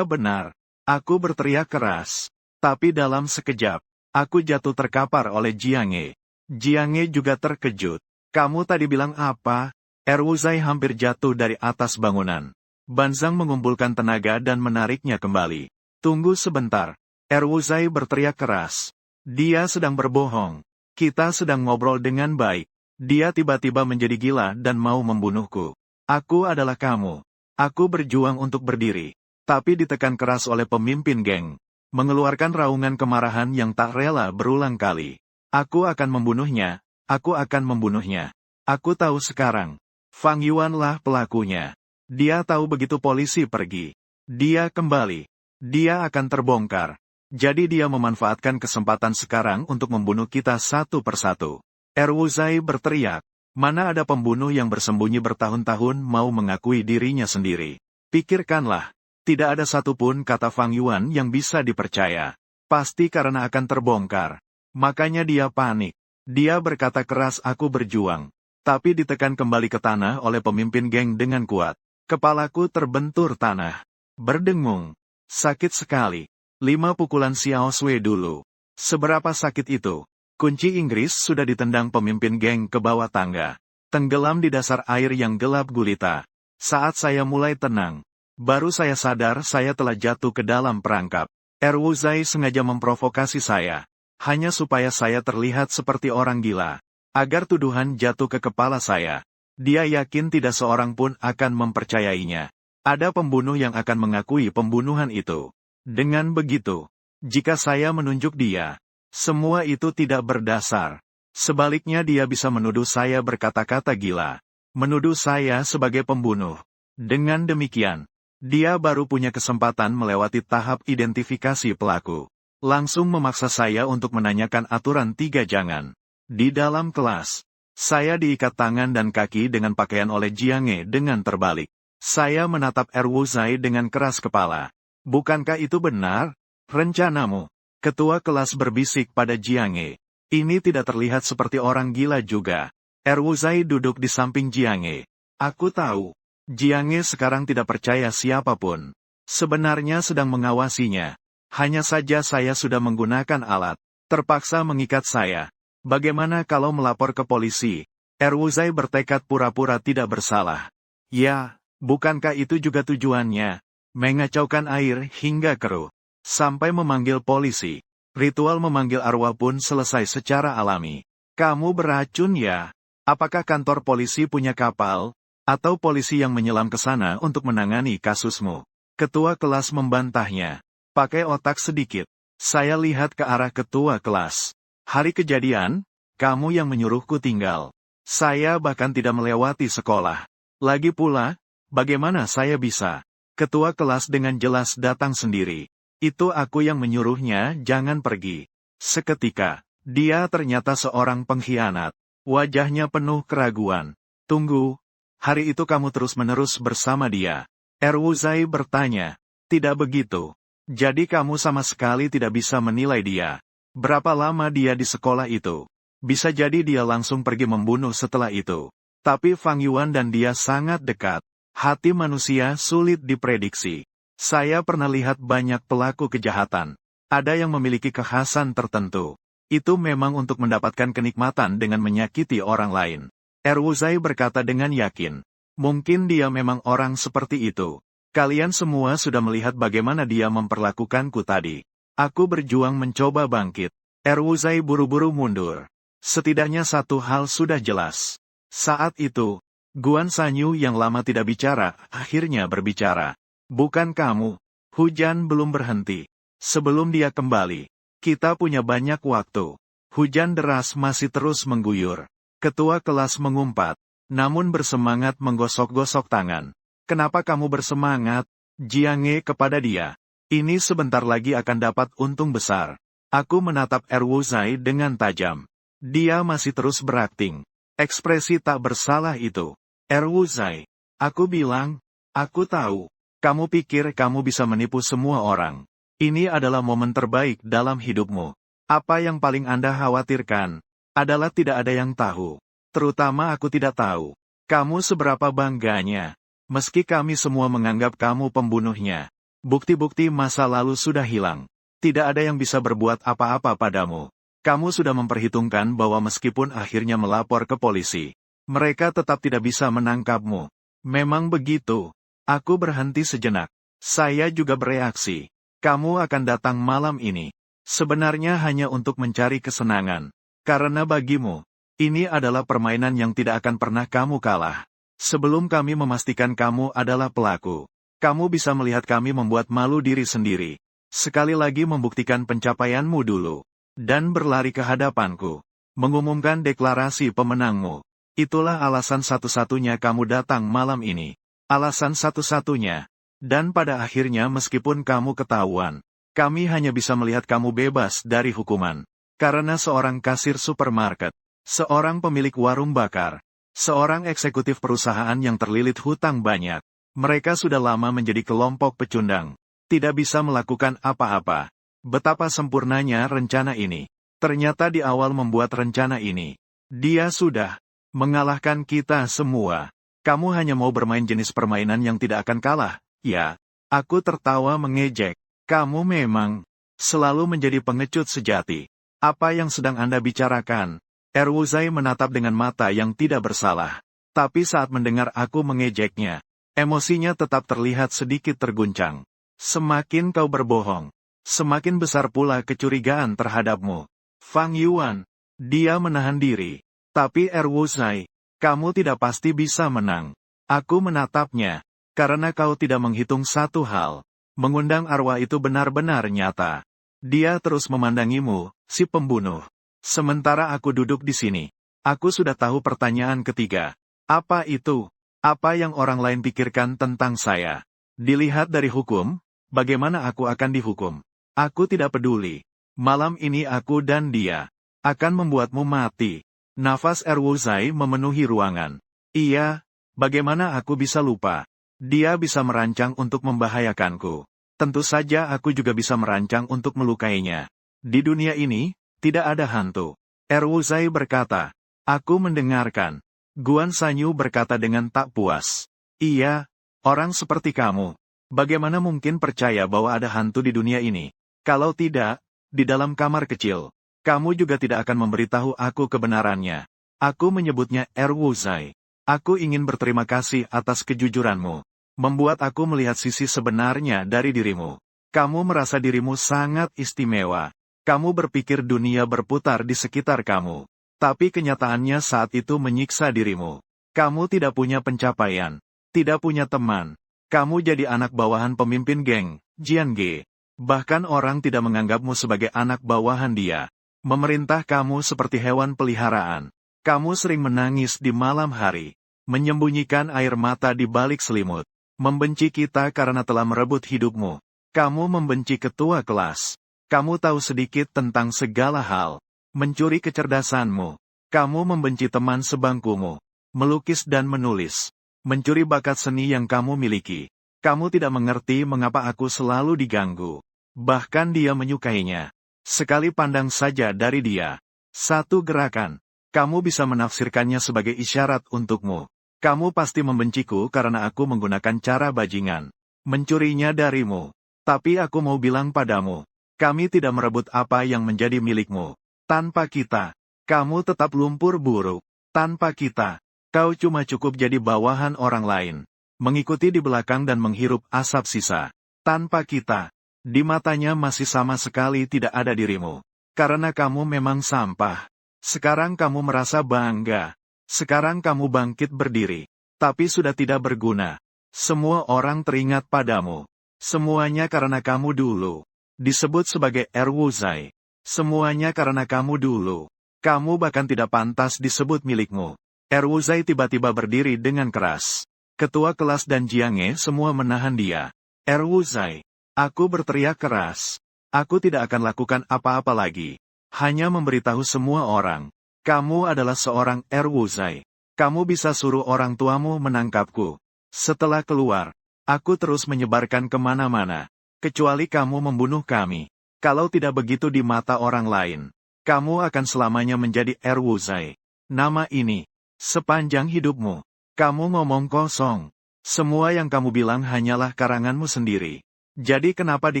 benar. Aku berteriak keras. Tapi dalam sekejap, aku jatuh terkapar oleh Jiang He. Jiang He juga terkejut. Kamu tadi bilang apa? Erwuzai hampir jatuh dari atas bangunan. Banzang mengumpulkan tenaga dan menariknya kembali. Tunggu sebentar. Erwuzai berteriak keras. Dia sedang berbohong. Kita sedang ngobrol dengan baik. Dia tiba-tiba menjadi gila dan mau membunuhku. Aku adalah kamu. Aku berjuang untuk berdiri. Tapi ditekan keras oleh pemimpin geng. Mengeluarkan raungan kemarahan yang tak rela berulang kali. Aku akan membunuhnya. Aku akan membunuhnya. Aku tahu sekarang. Fang Yuan lah pelakunya. Dia tahu begitu polisi pergi. Dia kembali. Dia akan terbongkar. Jadi dia memanfaatkan kesempatan sekarang untuk membunuh kita satu persatu. Erwuzai berteriak. Mana ada pembunuh yang bersembunyi bertahun-tahun mau mengakui dirinya sendiri. Pikirkanlah. Tidak ada satupun kata Fang Yuan yang bisa dipercaya. Pasti karena akan terbongkar. Makanya dia panik. Dia berkata keras aku berjuang. Tapi ditekan kembali ke tanah oleh pemimpin geng dengan kuat. Kepalaku terbentur tanah. Berdengung. Sakit sekali. 5 pukulan Xiao Sui dulu. Seberapa sakit itu? Kunci Inggris sudah ditendang pemimpin geng ke bawah tangga. Tenggelam di dasar air yang gelap gulita. Saat saya mulai tenang, baru saya sadar saya telah jatuh ke dalam perangkap. Erwuzai sengaja memprovokasi saya. Hanya supaya saya terlihat seperti orang gila. Agar tuduhan jatuh ke kepala saya. Dia yakin tidak seorang pun akan mempercayainya. Ada pembunuh yang akan mengakui pembunuhan itu. Dengan begitu, jika saya menunjuk dia, semua itu tidak berdasar. Sebaliknya dia bisa menuduh saya berkata-kata gila. Menuduh saya sebagai pembunuh. Dengan demikian, dia baru punya kesempatan melewati tahap identifikasi pelaku. Langsung memaksa saya untuk menanyakan aturan 3 jangan. Di dalam kelas, saya diikat tangan dan kaki dengan pakaian oleh Jiang He dengan terbalik. Saya menatap Erwuzai dengan keras kepala. Bukankah itu benar? Rencanamu. Ketua kelas berbisik pada Jiang He. Ini tidak terlihat seperti orang gila juga. Erwuzai duduk di samping Jiang He. Aku tahu. Jiang He sekarang tidak percaya siapapun. Sebenarnya sedang mengawasinya. Hanya saja saya sudah menggunakan alat. Terpaksa mengikat saya. Bagaimana kalau melapor ke polisi? Erwuzai bertekad pura-pura tidak bersalah. Ya, bukankah itu juga tujuannya? Mengacaukan air hingga keruh. Sampai memanggil polisi. Ritual memanggil arwah pun selesai secara alami. Kamu beracun ya? Apakah kantor polisi punya kapal? Atau polisi yang menyelam ke sana untuk menangani kasusmu? Ketua kelas membantahnya. Pakai otak sedikit. Saya lihat ke arah ketua kelas. Hari kejadian, kamu yang menyuruhku tinggal. Saya bahkan tidak melewati sekolah. Lagi pula, bagaimana saya bisa? Ketua kelas dengan jelas datang sendiri. Itu aku yang menyuruhnya jangan pergi. Seketika, dia ternyata seorang pengkhianat. Wajahnya penuh keraguan. Tunggu, hari itu kamu terus-menerus bersama dia. Erwuzai bertanya. Tidak begitu. Jadi kamu sama sekali tidak bisa menilai dia. Berapa lama dia di sekolah itu? Bisa jadi dia langsung pergi membunuh setelah itu. Tapi Fang Yuan dan dia sangat dekat. Hati manusia sulit diprediksi. Saya pernah lihat banyak pelaku kejahatan. Ada yang memiliki kekhasan tertentu. Itu memang untuk mendapatkan kenikmatan dengan menyakiti orang lain. Erwuzai berkata dengan yakin. Mungkin dia memang orang seperti itu. Kalian semua sudah melihat bagaimana dia memperlakukanku tadi. Aku berjuang mencoba bangkit. Erwuzai buru-buru mundur. Setidaknya satu hal sudah jelas. Saat itu, Guan Sanyu yang lama tidak bicara, akhirnya berbicara. Bukan kamu. Hujan belum berhenti. Sebelum dia kembali, kita punya banyak waktu. Hujan deras masih terus mengguyur. Ketua kelas mengumpat, namun bersemangat menggosok-gosok tangan. Kenapa kamu bersemangat? Jiange kepada dia. Ini sebentar lagi akan dapat untung besar. Aku menatap Erwuzai dengan tajam. Dia masih terus berakting. Ekspresi tak bersalah itu. Erwuzai, aku bilang, aku tahu. Kamu pikir kamu bisa menipu semua orang. Ini adalah momen terbaik dalam hidupmu. Apa yang paling Anda khawatirkan adalah tidak ada yang tahu. Terutama aku tidak tahu. Kamu seberapa bangganya. Meski kami semua menganggap kamu pembunuhnya. Bukti-bukti masa lalu sudah hilang. Tidak ada yang bisa berbuat apa-apa padamu. Kamu sudah memperhitungkan bahwa meskipun akhirnya melapor ke polisi, mereka tetap tidak bisa menangkapmu. Memang begitu. Aku berhenti sejenak. Saya juga bereaksi. Kamu akan datang malam ini. Sebenarnya hanya untuk mencari kesenangan. Karena bagimu, ini adalah permainan yang tidak akan pernah kamu kalah. Sebelum kami memastikan kamu adalah pelaku, kamu bisa melihat kami membuat malu diri sendiri. Sekali lagi membuktikan pencapaianmu dulu. Dan berlari ke hadapanku. Mengumumkan deklarasi pemenangmu. Itulah alasan satu-satunya kamu datang malam ini. Alasan satu-satunya. Dan pada akhirnya meskipun kamu ketahuan, kami hanya bisa melihat kamu bebas dari hukuman. Karena seorang kasir supermarket, seorang pemilik warung bakar, seorang eksekutif perusahaan yang terlilit hutang banyak. Mereka sudah lama menjadi kelompok pecundang. Tidak bisa melakukan apa-apa. Betapa sempurnanya rencana ini. Ternyata di awal membuat rencana ini, dia sudah mengalahkan kita semua. Kamu hanya mau bermain jenis permainan yang tidak akan kalah, ya? Aku tertawa mengejek. Kamu memang selalu menjadi pengecut sejati. Apa yang sedang Anda bicarakan? Erwuzai menatap dengan mata yang tidak bersalah. Tapi saat mendengar aku mengejeknya, emosinya tetap terlihat sedikit terguncang. Semakin kau berbohong, semakin besar pula kecurigaan terhadapmu. Fang Yuan, dia menahan diri. Tapi Erwuzai, kamu tidak pasti bisa menang. Aku menatapnya, karena kau tidak menghitung satu hal. Mengundang arwah itu benar-benar nyata. Dia terus memandangimu, si pembunuh. Sementara aku duduk di sini, aku sudah tahu pertanyaan ketiga. Apa itu? Apa yang orang lain pikirkan tentang saya? Dilihat dari hukum, bagaimana aku akan dihukum? Aku tidak peduli. Malam ini aku dan dia akan membuatmu mati. Nafas Erwuzai memenuhi ruangan. Iya, bagaimana aku bisa lupa? Dia bisa merancang untuk membahayakanku. Tentu saja aku juga bisa merancang untuk melukainya. Di dunia ini, tidak ada hantu. Erwuzai berkata. Aku mendengarkan. Guan Sanyu berkata dengan tak puas. Iya, orang seperti kamu. Bagaimana mungkin percaya bahwa ada hantu di dunia ini? Kalau tidak, di dalam kamar kecil, kamu juga tidak akan memberitahu aku kebenarannya. Aku menyebutnya Erwuzai. Aku ingin berterima kasih atas kejujuranmu. Membuat aku melihat sisi sebenarnya dari dirimu. Kamu merasa dirimu sangat istimewa. Kamu berpikir dunia berputar di sekitar kamu. Tapi kenyataannya saat itu menyiksa dirimu. Kamu tidak punya pencapaian. Tidak punya teman. Kamu jadi anak bawahan pemimpin geng, Jiange. Bahkan orang tidak menganggapmu sebagai anak bawahan dia. Memerintah kamu seperti hewan peliharaan. Kamu sering menangis di malam hari, menyembunyikan air mata di balik selimut, membenci kita karena telah merebut hidupmu. Kamu membenci ketua kelas. Kamu tahu sedikit tentang segala hal, mencuri kecerdasanmu. Kamu membenci teman sebangkumu, melukis dan menulis, mencuri bakat seni yang kamu miliki. Kamu tidak mengerti mengapa aku selalu diganggu. Bahkan dia menyukainya. Sekali pandang saja dari dia. Satu gerakan. Kamu bisa menafsirkannya sebagai isyarat untukmu. Kamu pasti membenciku karena aku menggunakan cara bajingan. Mencurinya darimu. Tapi aku mau bilang padamu. Kami tidak merebut apa yang menjadi milikmu. Tanpa kita, kamu tetap lumpur buruk. Tanpa kita, kau cuma cukup jadi bawahan orang lain. Mengikuti di belakang dan menghirup asap sisa. Tanpa kita, di matanya masih sama sekali tidak ada dirimu. Karena kamu memang sampah. Sekarang kamu merasa bangga. Sekarang kamu bangkit berdiri. Tapi sudah tidak berguna. Semua orang teringat padamu. Semuanya karena kamu dulu. Disebut sebagai Erwuzai. Semuanya karena kamu dulu. Kamu bahkan tidak pantas disebut milikmu. Erwuzai tiba-tiba berdiri dengan keras. Ketua kelas dan Jiange semua menahan dia. Erwuzai. Aku berteriak keras. Aku tidak akan lakukan apa-apa lagi. Hanya memberitahu semua orang. Kamu adalah seorang Erwuzai. Kamu bisa suruh orang tuamu menangkapku. Setelah keluar, aku terus menyebarkan kemana-mana. Kecuali kamu membunuh kami. Kalau tidak begitu di mata orang lain, kamu akan selamanya menjadi Erwuzai. Nama ini, sepanjang hidupmu, kamu ngomong kosong. Semua yang kamu bilang hanyalah karanganmu sendiri. Jadi kenapa di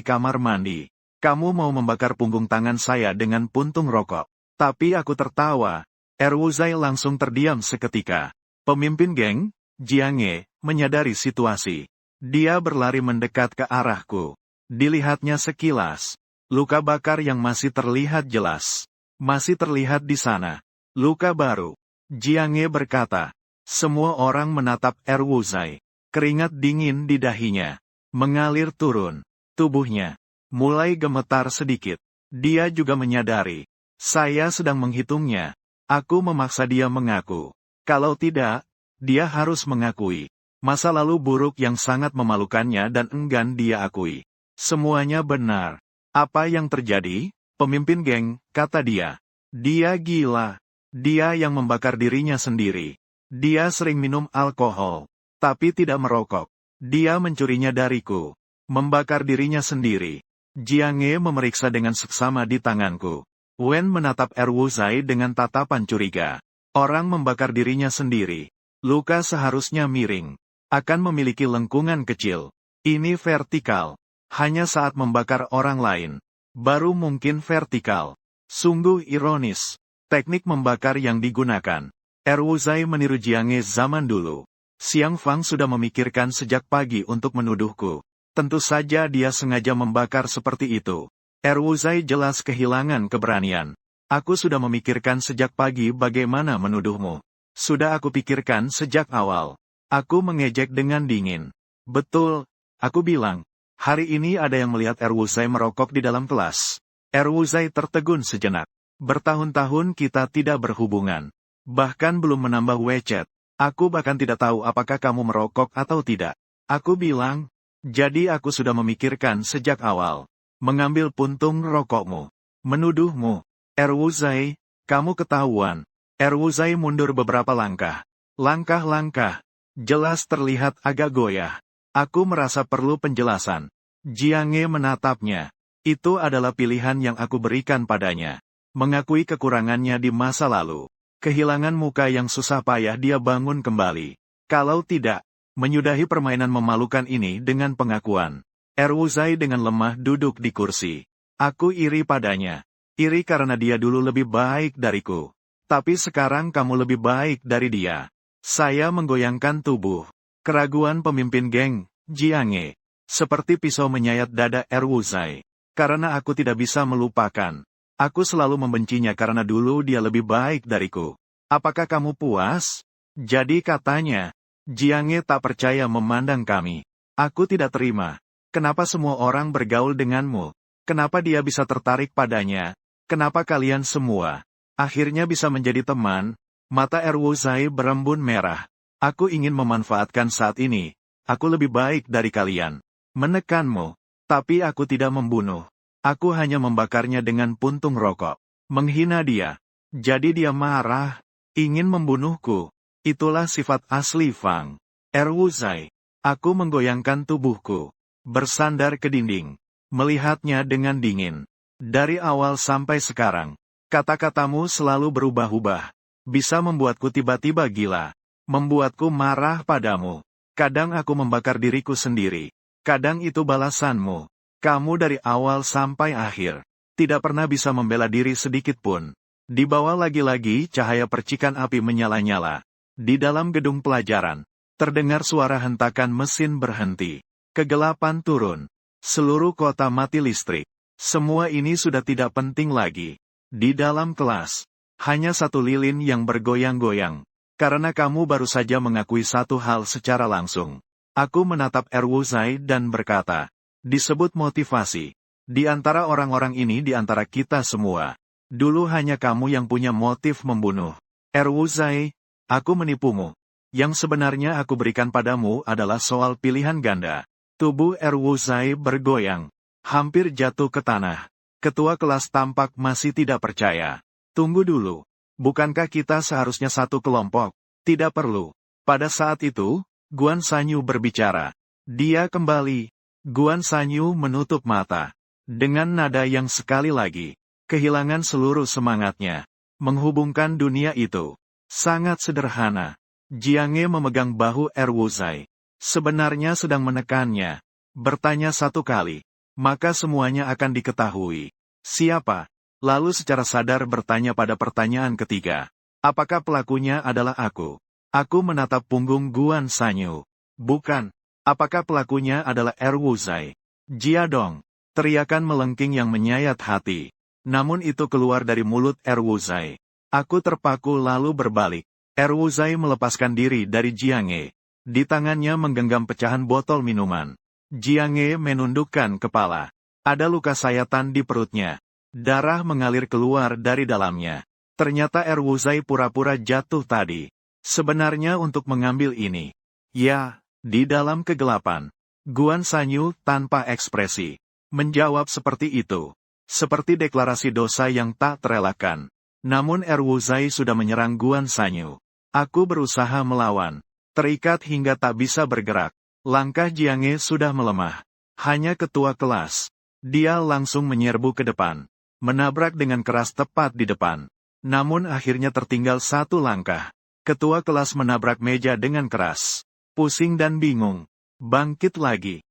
kamar mandi? Kamu mau membakar punggung tangan saya dengan puntung rokok. Tapi aku tertawa. Erwuzai langsung terdiam seketika. Pemimpin geng, Jiange, menyadari situasi. Dia berlari mendekat ke arahku. Dilihatnya sekilas. Luka bakar yang masih terlihat jelas. Masih terlihat di sana. Luka baru. Jiange berkata. Semua orang menatap Erwuzai. Keringat dingin di dahinya. Mengalir turun. Tubuhnya mulai gemetar sedikit. Dia juga menyadari. Saya sedang menghitungnya. Aku memaksa dia mengaku. Kalau tidak, dia harus mengakui. Masa lalu buruk yang sangat memalukannya dan enggan dia akui. Semuanya benar. Apa yang terjadi? Pemimpin geng, kata dia. Dia gila. Dia yang membakar dirinya sendiri. Dia sering minum alkohol. Tapi tidak merokok. Dia mencurinya dariku. Membakar dirinya sendiri. Jiange memeriksa dengan seksama di tanganku. Wen menatap Erwuzai dengan tatapan curiga. Orang membakar dirinya sendiri. Luka seharusnya miring. Akan memiliki lengkungan kecil. Ini vertikal. Hanya saat membakar orang lain. Baru mungkin vertikal. Sungguh ironis. Teknik membakar yang digunakan. Erwuzai meniru Jiange zaman dulu. Xiang Fang sudah memikirkan sejak pagi untuk menuduhku. Tentu saja dia sengaja membakar seperti itu. Erwuzai jelas kehilangan keberanian. Aku sudah memikirkan sejak pagi bagaimana menuduhmu. Sudah aku pikirkan sejak awal. Aku mengejek dengan dingin. Betul, aku bilang. Hari ini ada yang melihat Erwuzai merokok di dalam kelas. Erwuzai tertegun sejenak. Bertahun-tahun kita tidak berhubungan. Bahkan belum menambah WeChat. Aku bahkan tidak tahu apakah kamu merokok atau tidak. Aku bilang. Jadi aku sudah memikirkan sejak awal. Mengambil puntung rokokmu. Menuduhmu. Erwuzai, kamu ketahuan. Erwuzai mundur beberapa langkah. Langkah-langkah. Jelas terlihat agak goyah. Aku merasa perlu penjelasan. Jiange menatapnya. Itu adalah pilihan yang aku berikan padanya. Mengakui kekurangannya di masa lalu. Kehilangan muka yang susah payah dia bangun kembali. Kalau tidak, menyudahi permainan memalukan ini dengan pengakuan. Erwuzai dengan lemah duduk di kursi. Aku iri padanya. Iri karena dia dulu lebih baik dariku. Tapi sekarang kamu lebih baik dari dia. Saya menggoyangkan tubuh. Keraguan pemimpin geng, Jiange. Seperti pisau menyayat dada Erwuzai. Karena aku tidak bisa melupakan. Aku selalu membencinya karena dulu dia lebih baik dariku. Apakah kamu puas? Jadi katanya, Jiange tak percaya memandang kami. Aku tidak terima. Kenapa semua orang bergaul denganmu? Kenapa dia bisa tertarik padanya? Kenapa kalian semua akhirnya bisa menjadi teman? Mata Erwuzai berembun merah. Aku ingin memanfaatkan saat ini. Aku lebih baik dari kalian. Menekanmu. Tapi aku tidak membunuh. Aku hanya membakarnya dengan puntung rokok. Menghina dia. Jadi dia marah. Ingin membunuhku. Itulah sifat asli Fang. Erwuzai. Aku menggoyangkan tubuhku. Bersandar ke dinding. Melihatnya dengan dingin. Dari awal sampai sekarang. Kata-katamu selalu berubah-ubah. Bisa membuatku tiba-tiba gila. Membuatku marah padamu. Kadang aku membakar diriku sendiri. Kadang itu balasanmu. Kamu dari awal sampai akhir. Tidak pernah bisa membela diri sedikit pun. Di bawah lagi-lagi cahaya percikan api menyala-nyala. Di dalam gedung pelajaran. Terdengar suara hentakan mesin berhenti. Kegelapan turun. Seluruh kota mati listrik. Semua ini sudah tidak penting lagi. Di dalam kelas, hanya satu lilin yang bergoyang-goyang. Karena kamu baru saja mengakui satu hal secara langsung. Aku menatap Erwuzai dan berkata, disebut motivasi. Di antara orang-orang ini di antara kita semua. Dulu hanya kamu yang punya motif membunuh. Erwuzai, aku menipumu. Yang sebenarnya aku berikan padamu adalah soal pilihan ganda. Tubuh Erwuzai bergoyang. Hampir jatuh ke tanah. Ketua kelas tampak masih tidak percaya. Tunggu dulu. Bukankah kita seharusnya satu kelompok? Tidak perlu. Pada saat itu, Guan Sanyu berbicara. Dia kembali. Guan Sanyu menutup mata. Dengan nada yang sekali lagi, kehilangan seluruh semangatnya. Menghubungkan dunia itu. Sangat sederhana. Jiange memegang bahu Erwuzai. Sebenarnya sedang menekannya. Bertanya satu kali. Maka semuanya akan diketahui. Siapa? Lalu secara sadar bertanya pada pertanyaan ketiga. Apakah pelakunya adalah aku? Aku menatap punggung Guan Sanyu. Bukan. Apakah pelakunya adalah Erwuzai? Jiadong. Teriakan melengking yang menyayat hati. Namun itu keluar dari mulut Erwuzai. Aku terpaku lalu berbalik. Erwuzai melepaskan diri dari Jiange. Di tangannya menggenggam pecahan botol minuman. Jiange menundukkan kepala. Ada luka sayatan di perutnya. Darah mengalir keluar dari dalamnya. Ternyata Erwuzai pura-pura jatuh tadi. Sebenarnya untuk mengambil ini. Ya, di dalam kegelapan. Guan Sanyu tanpa ekspresi. Menjawab seperti itu. Seperti deklarasi dosa yang tak terelakkan. Namun Erwuzai sudah menyerang Guan Sanyu. Aku berusaha melawan. Terikat hingga tak bisa bergerak. Langkah Jiange sudah melemah. Hanya ketua kelas. Dia langsung menyerbu ke depan. Menabrak dengan keras tepat di depan. Namun akhirnya tertinggal satu langkah. Ketua kelas menabrak meja dengan keras. Pusing dan bingung. Bangkit lagi.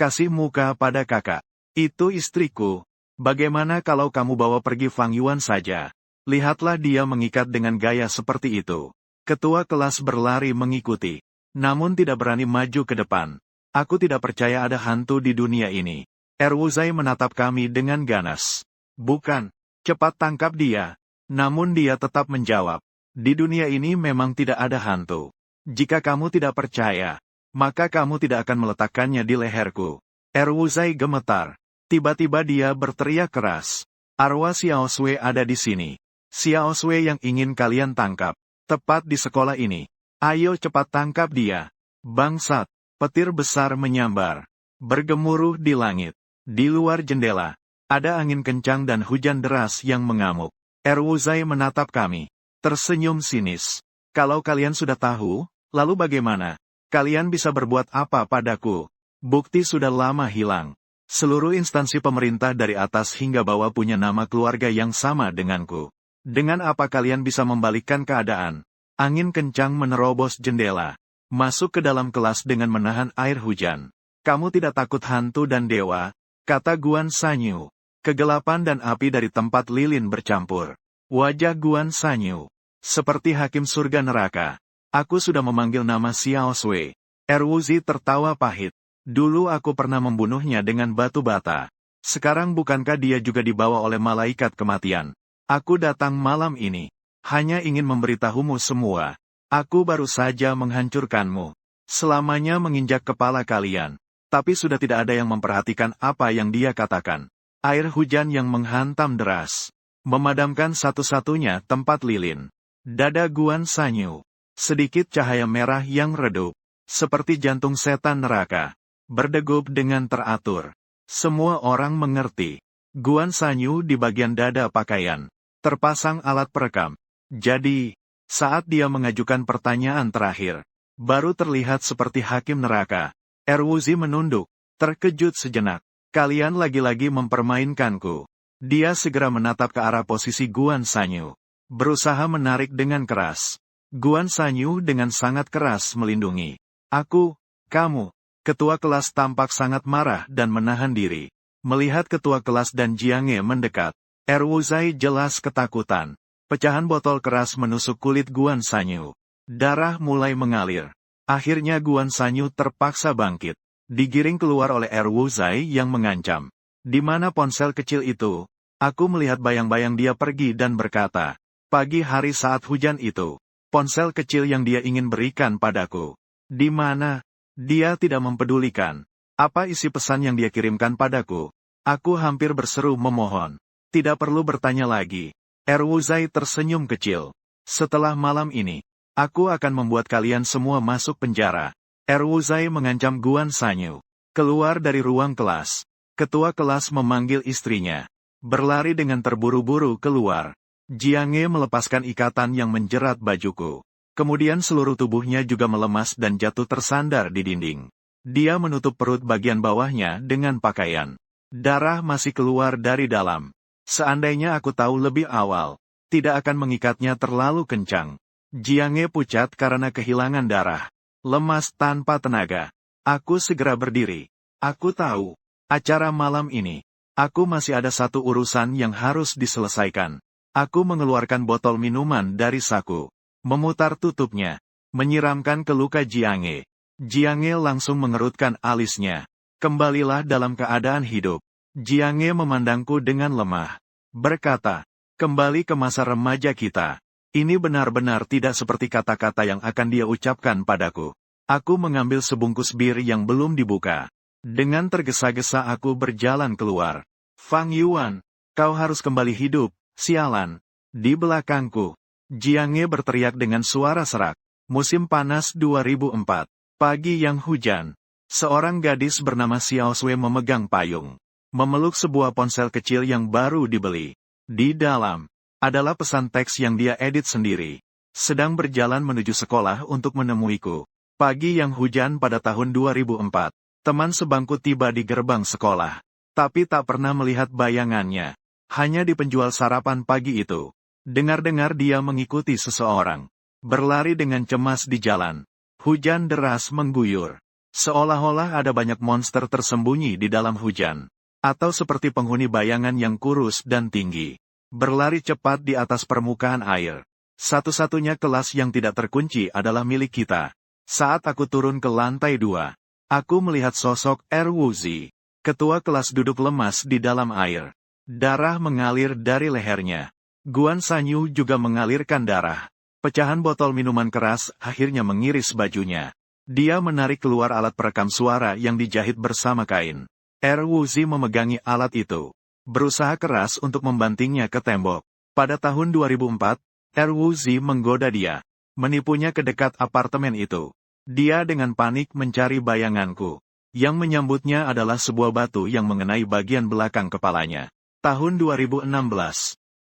Kasih muka pada kakak. Itu istriku. Bagaimana kalau kamu bawa pergi Fang Yuan saja? Lihatlah dia mengikat dengan gaya seperti itu. Ketua kelas berlari mengikuti. Namun tidak berani maju ke depan. Aku tidak percaya ada hantu di dunia ini. Erwuzai menatap kami dengan ganas. Bukan. Cepat tangkap dia. Namun dia tetap menjawab. Di dunia ini memang tidak ada hantu. Jika kamu tidak percaya, maka kamu tidak akan meletakkannya di leherku. Erwuzai gemetar. Tiba-tiba dia berteriak keras. Arwah Xiao Sui ada di sini. Xiao Sui yang ingin kalian tangkap. Tepat di sekolah ini. Ayo cepat tangkap dia. Bangsat. Petir besar menyambar. Bergemuruh di langit. Di luar jendela. Ada angin kencang dan hujan deras yang mengamuk. Erwuzai menatap kami. Tersenyum sinis. Kalau kalian sudah tahu, lalu bagaimana? Kalian bisa berbuat apa padaku? Bukti sudah lama hilang. Seluruh instansi pemerintah dari atas hingga bawah punya nama keluarga yang sama denganku. Dengan apa kalian bisa membalikkan keadaan? Angin kencang menerobos jendela. Masuk ke dalam kelas dengan menahan air hujan. Kamu tidak takut hantu dan dewa? Kata Guan Sanyu. Kegelapan dan api dari tempat lilin bercampur. Wajah Guan Sanyu. Seperti hakim surga neraka. Aku sudah memanggil nama Xiao Sui. Erwuzi tertawa pahit. Dulu aku pernah membunuhnya dengan batu bata. Sekarang bukankah dia juga dibawa oleh malaikat kematian? Aku datang malam ini. Hanya ingin memberitahumu semua. Aku baru saja menghancurkanmu. Selamanya menginjak kepala kalian. Tapi sudah tidak ada yang memperhatikan apa yang dia katakan. Air hujan yang menghantam deras. Memadamkan satu-satunya tempat lilin. Dada Guan Sanyu. Sedikit cahaya merah yang redup. Seperti jantung setan neraka. Berdegup dengan teratur. Semua orang mengerti. Guan Sanyu di bagian dada pakaian. Terpasang alat perekam. Jadi, saat dia mengajukan pertanyaan terakhir, baru terlihat seperti hakim neraka. Erwuzi menunduk. Terkejut sejenak. Kalian lagi-lagi mempermainkanku. Dia segera menatap ke arah posisi Guan Sanyu. Berusaha menarik dengan keras. Guan Sanyu dengan sangat keras melindungi. Aku, kamu. Ketua kelas tampak sangat marah dan menahan diri. Melihat ketua kelas dan Jiange mendekat, Erwuzai jelas ketakutan. Pecahan botol keras menusuk kulit Guan Sanyu. Darah mulai mengalir. Akhirnya Guan Sanyu terpaksa bangkit. Digiring keluar oleh Erwuzai yang mengancam. Di mana ponsel kecil itu? Aku melihat bayang-bayang dia pergi dan berkata, pagi hari saat hujan itu, ponsel kecil yang dia ingin berikan padaku. Di mana? Dia tidak mempedulikan. Apa isi pesan yang dia kirimkan padaku? Aku hampir berseru memohon. Tidak perlu bertanya lagi. Erwuzai tersenyum kecil. Setelah malam ini, aku akan membuat kalian semua masuk penjara. Erwuzai mengancam Guan Sanyu. Keluar dari ruang kelas. Ketua kelas memanggil istrinya. Berlari dengan terburu-buru keluar. Jiange melepaskan ikatan yang menjerat bajuku. Kemudian seluruh tubuhnya juga melemas dan jatuh tersandar di dinding. Dia menutup perut bagian bawahnya dengan pakaian. Darah masih keluar dari dalam. Seandainya aku tahu lebih awal, tidak akan mengikatnya terlalu kencang. Jiange pucat karena kehilangan darah. Lemas tanpa tenaga. Aku segera berdiri. Aku tahu. Acara malam ini. Aku masih ada satu urusan yang harus diselesaikan. Aku mengeluarkan botol minuman dari saku. Memutar tutupnya. Menyiramkan ke luka Jiange. Jiange langsung mengerutkan alisnya. Kembalilah dalam keadaan hidup. Jiange memandangku dengan lemah. Berkata, kembali ke masa remaja kita. Ini benar-benar tidak seperti kata-kata yang akan dia ucapkan padaku. Aku mengambil sebungkus bir yang belum dibuka. Dengan tergesa-gesa aku berjalan keluar. Fang Yuan, kau harus kembali hidup. Sialan. Di belakangku. Jiange berteriak dengan suara serak. Musim panas 2004. Pagi yang hujan. Seorang gadis bernama Xiao Sui memegang payung. Memeluk sebuah ponsel kecil yang baru dibeli. Di dalam adalah pesan teks yang dia edit sendiri. Sedang berjalan menuju sekolah untuk menemuiku. Pagi yang hujan pada tahun 2004. Teman sebangku tiba di gerbang sekolah. Tapi tak pernah melihat bayangannya. Hanya di penjual sarapan pagi itu. Dengar-dengar dia mengikuti seseorang. Berlari dengan cemas di jalan. Hujan deras mengguyur. Seolah-olah ada banyak monster tersembunyi di dalam hujan. Atau seperti penghuni bayangan yang kurus dan tinggi. Berlari cepat di atas permukaan air. Satu-satunya kelas yang tidak terkunci adalah milik kita. Saat aku turun ke lantai 2, aku melihat sosok Erwuzi. Ketua kelas duduk lemas di dalam air. Darah mengalir dari lehernya. Guan Sanyu juga mengalirkan darah. Pecahan botol minuman keras akhirnya mengiris bajunya. Dia menarik keluar alat perekam suara yang dijahit bersama kain. Erwuzi memegangi alat itu. Berusaha keras untuk membantingnya ke tembok. Pada tahun 2004, Erwuzi menggoda dia. Menipunya ke dekat apartemen itu. Dia dengan panik mencari bayanganku. Yang menyambutnya adalah sebuah batu yang mengenai bagian belakang kepalanya. Tahun 2016.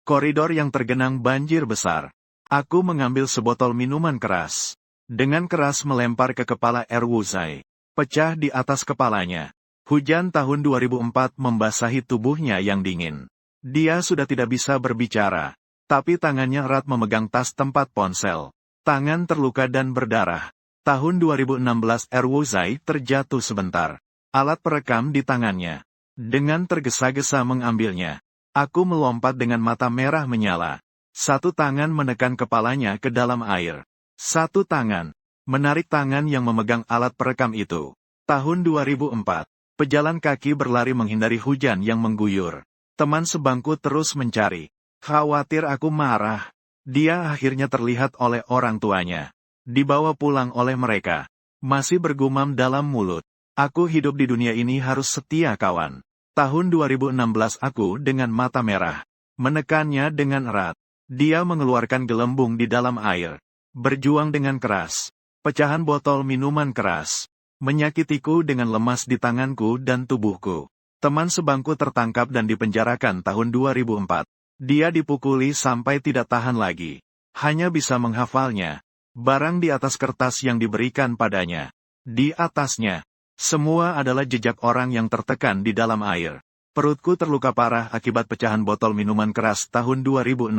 Koridor yang tergenang banjir besar. Aku mengambil sebotol minuman keras. Dengan keras melempar ke kepala Erwuzai. Pecah di atas kepalanya. Hujan tahun 2004 membasahi tubuhnya yang dingin. Dia sudah tidak bisa berbicara. Tapi tangannya erat memegang tas tempat ponsel. Tangan terluka dan berdarah. Tahun 2016 Erwuzai terjatuh sebentar. Alat perekam di tangannya. Dengan tergesa-gesa mengambilnya. Aku melompat dengan mata merah menyala. Satu tangan menekan kepalanya ke dalam air. Satu tangan menarik tangan yang memegang alat perekam itu. Tahun 2004. Pejalan kaki berlari menghindari hujan yang mengguyur. Teman sebangku terus mencari. Khawatir aku marah. Dia akhirnya terlihat oleh orang tuanya. Dibawa pulang oleh mereka. Masih bergumam dalam mulut. Aku hidup di dunia ini harus setia kawan. Tahun 2016 aku dengan mata merah. Menekannya dengan erat. Dia mengeluarkan gelembung di dalam air. Berjuang dengan keras. Pecahan botol minuman keras. Menyakitiku dengan lemas di tanganku dan tubuhku. Teman sebangku tertangkap dan dipenjarakan tahun 2004. Dia dipukuli sampai tidak tahan lagi. Hanya bisa menghafalnya. Barang di atas kertas yang diberikan padanya. Di atasnya. Semua adalah jejak orang yang tertekan di dalam air. Perutku terluka parah akibat pecahan botol minuman keras tahun 2016.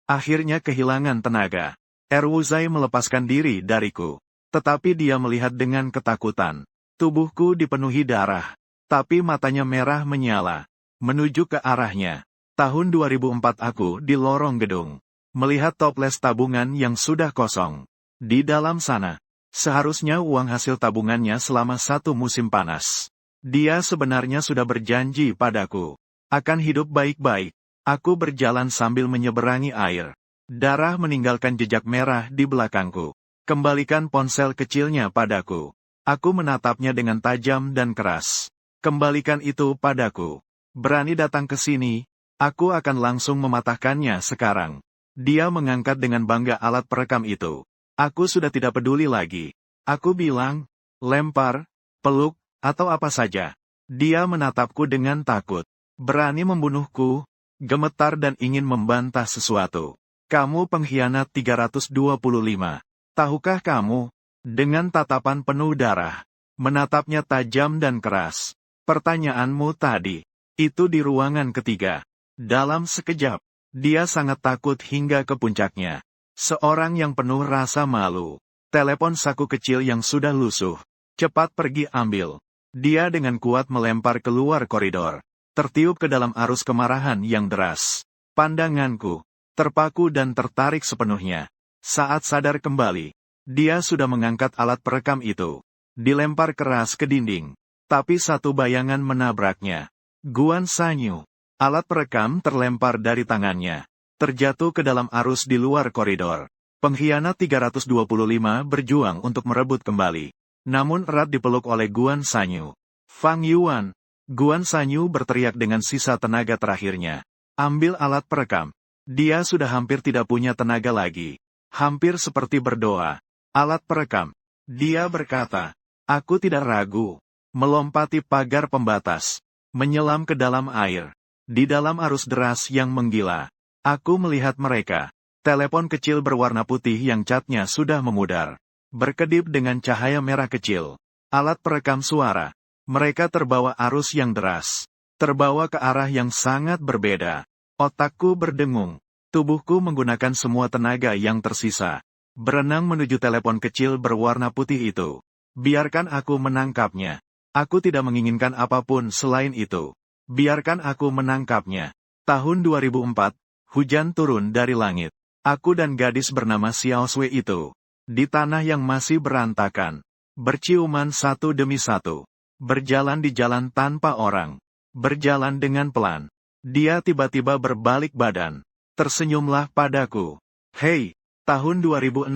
Akhirnya kehilangan tenaga. Erwuzai melepaskan diri dariku. Tetapi dia melihat dengan ketakutan. Tubuhku dipenuhi darah. Tapi matanya merah menyala. Menuju ke arahnya. Tahun 2004 aku di lorong gedung. Melihat toples tabungan yang sudah kosong. Di dalam sana. Seharusnya uang hasil tabungannya selama satu musim panas. Dia sebenarnya sudah berjanji padaku. Akan hidup baik-baik. Aku berjalan sambil menyeberangi air. Darah meninggalkan jejak merah di belakangku. Kembalikan ponsel kecilnya padaku. Aku menatapnya dengan tajam dan keras. Kembalikan itu padaku. Berani datang ke sini, aku akan langsung mematahkannya sekarang. Dia mengangkat dengan bangga alat perekam itu. Aku sudah tidak peduli lagi. Aku bilang, lempar, peluk, atau apa saja. Dia menatapku dengan takut. Berani membunuhku, gemetar dan ingin membantah sesuatu. Kamu pengkhianat 325. Tahukah kamu? Dengan tatapan penuh darah. Menatapnya tajam dan keras. Pertanyaanmu tadi. Itu di ruangan ketiga. Dalam sekejap. Dia sangat takut hingga ke puncaknya. Seorang yang penuh rasa malu. Telepon saku kecil yang sudah lusuh. Cepat pergi ambil. Dia dengan kuat melempar keluar koridor. Tertiup ke dalam arus kemarahan yang deras. Pandanganku terpaku dan tertarik sepenuhnya. Saat sadar kembali, dia sudah mengangkat alat perekam itu. Dilempar keras ke dinding. Tapi satu bayangan menabraknya. Guan Sanyu. Alat perekam terlempar dari tangannya. Terjatuh ke dalam arus di luar koridor. Pengkhianat 325 berjuang untuk merebut kembali. Namun erat dipeluk oleh Guan Sanyu. Fang Yuan. Guan Sanyu berteriak dengan sisa tenaga terakhirnya. Ambil alat perekam. Dia sudah hampir tidak punya tenaga lagi. Hampir seperti berdoa. Alat perekam. Dia berkata, aku tidak ragu. Melompati pagar pembatas. Menyelam ke dalam air. Di dalam arus deras yang menggila. Aku melihat mereka. Telepon kecil berwarna putih yang catnya sudah memudar. Berkedip dengan cahaya merah kecil. Alat perekam suara. Mereka terbawa arus yang deras. Terbawa ke arah yang sangat berbeda. Otakku berdengung. Tubuhku menggunakan semua tenaga yang tersisa. Berenang menuju telepon kecil berwarna putih itu. Biarkan aku menangkapnya. Aku tidak menginginkan apapun selain itu. Biarkan aku menangkapnya. Tahun 2004, hujan turun dari langit. Aku dan gadis bernama Xiao Sui itu. Di tanah yang masih berantakan. Berciuman satu demi satu. Berjalan di jalan tanpa orang. Berjalan dengan pelan. Dia tiba-tiba berbalik badan. Tersenyumlah padaku. Hei, tahun 2016.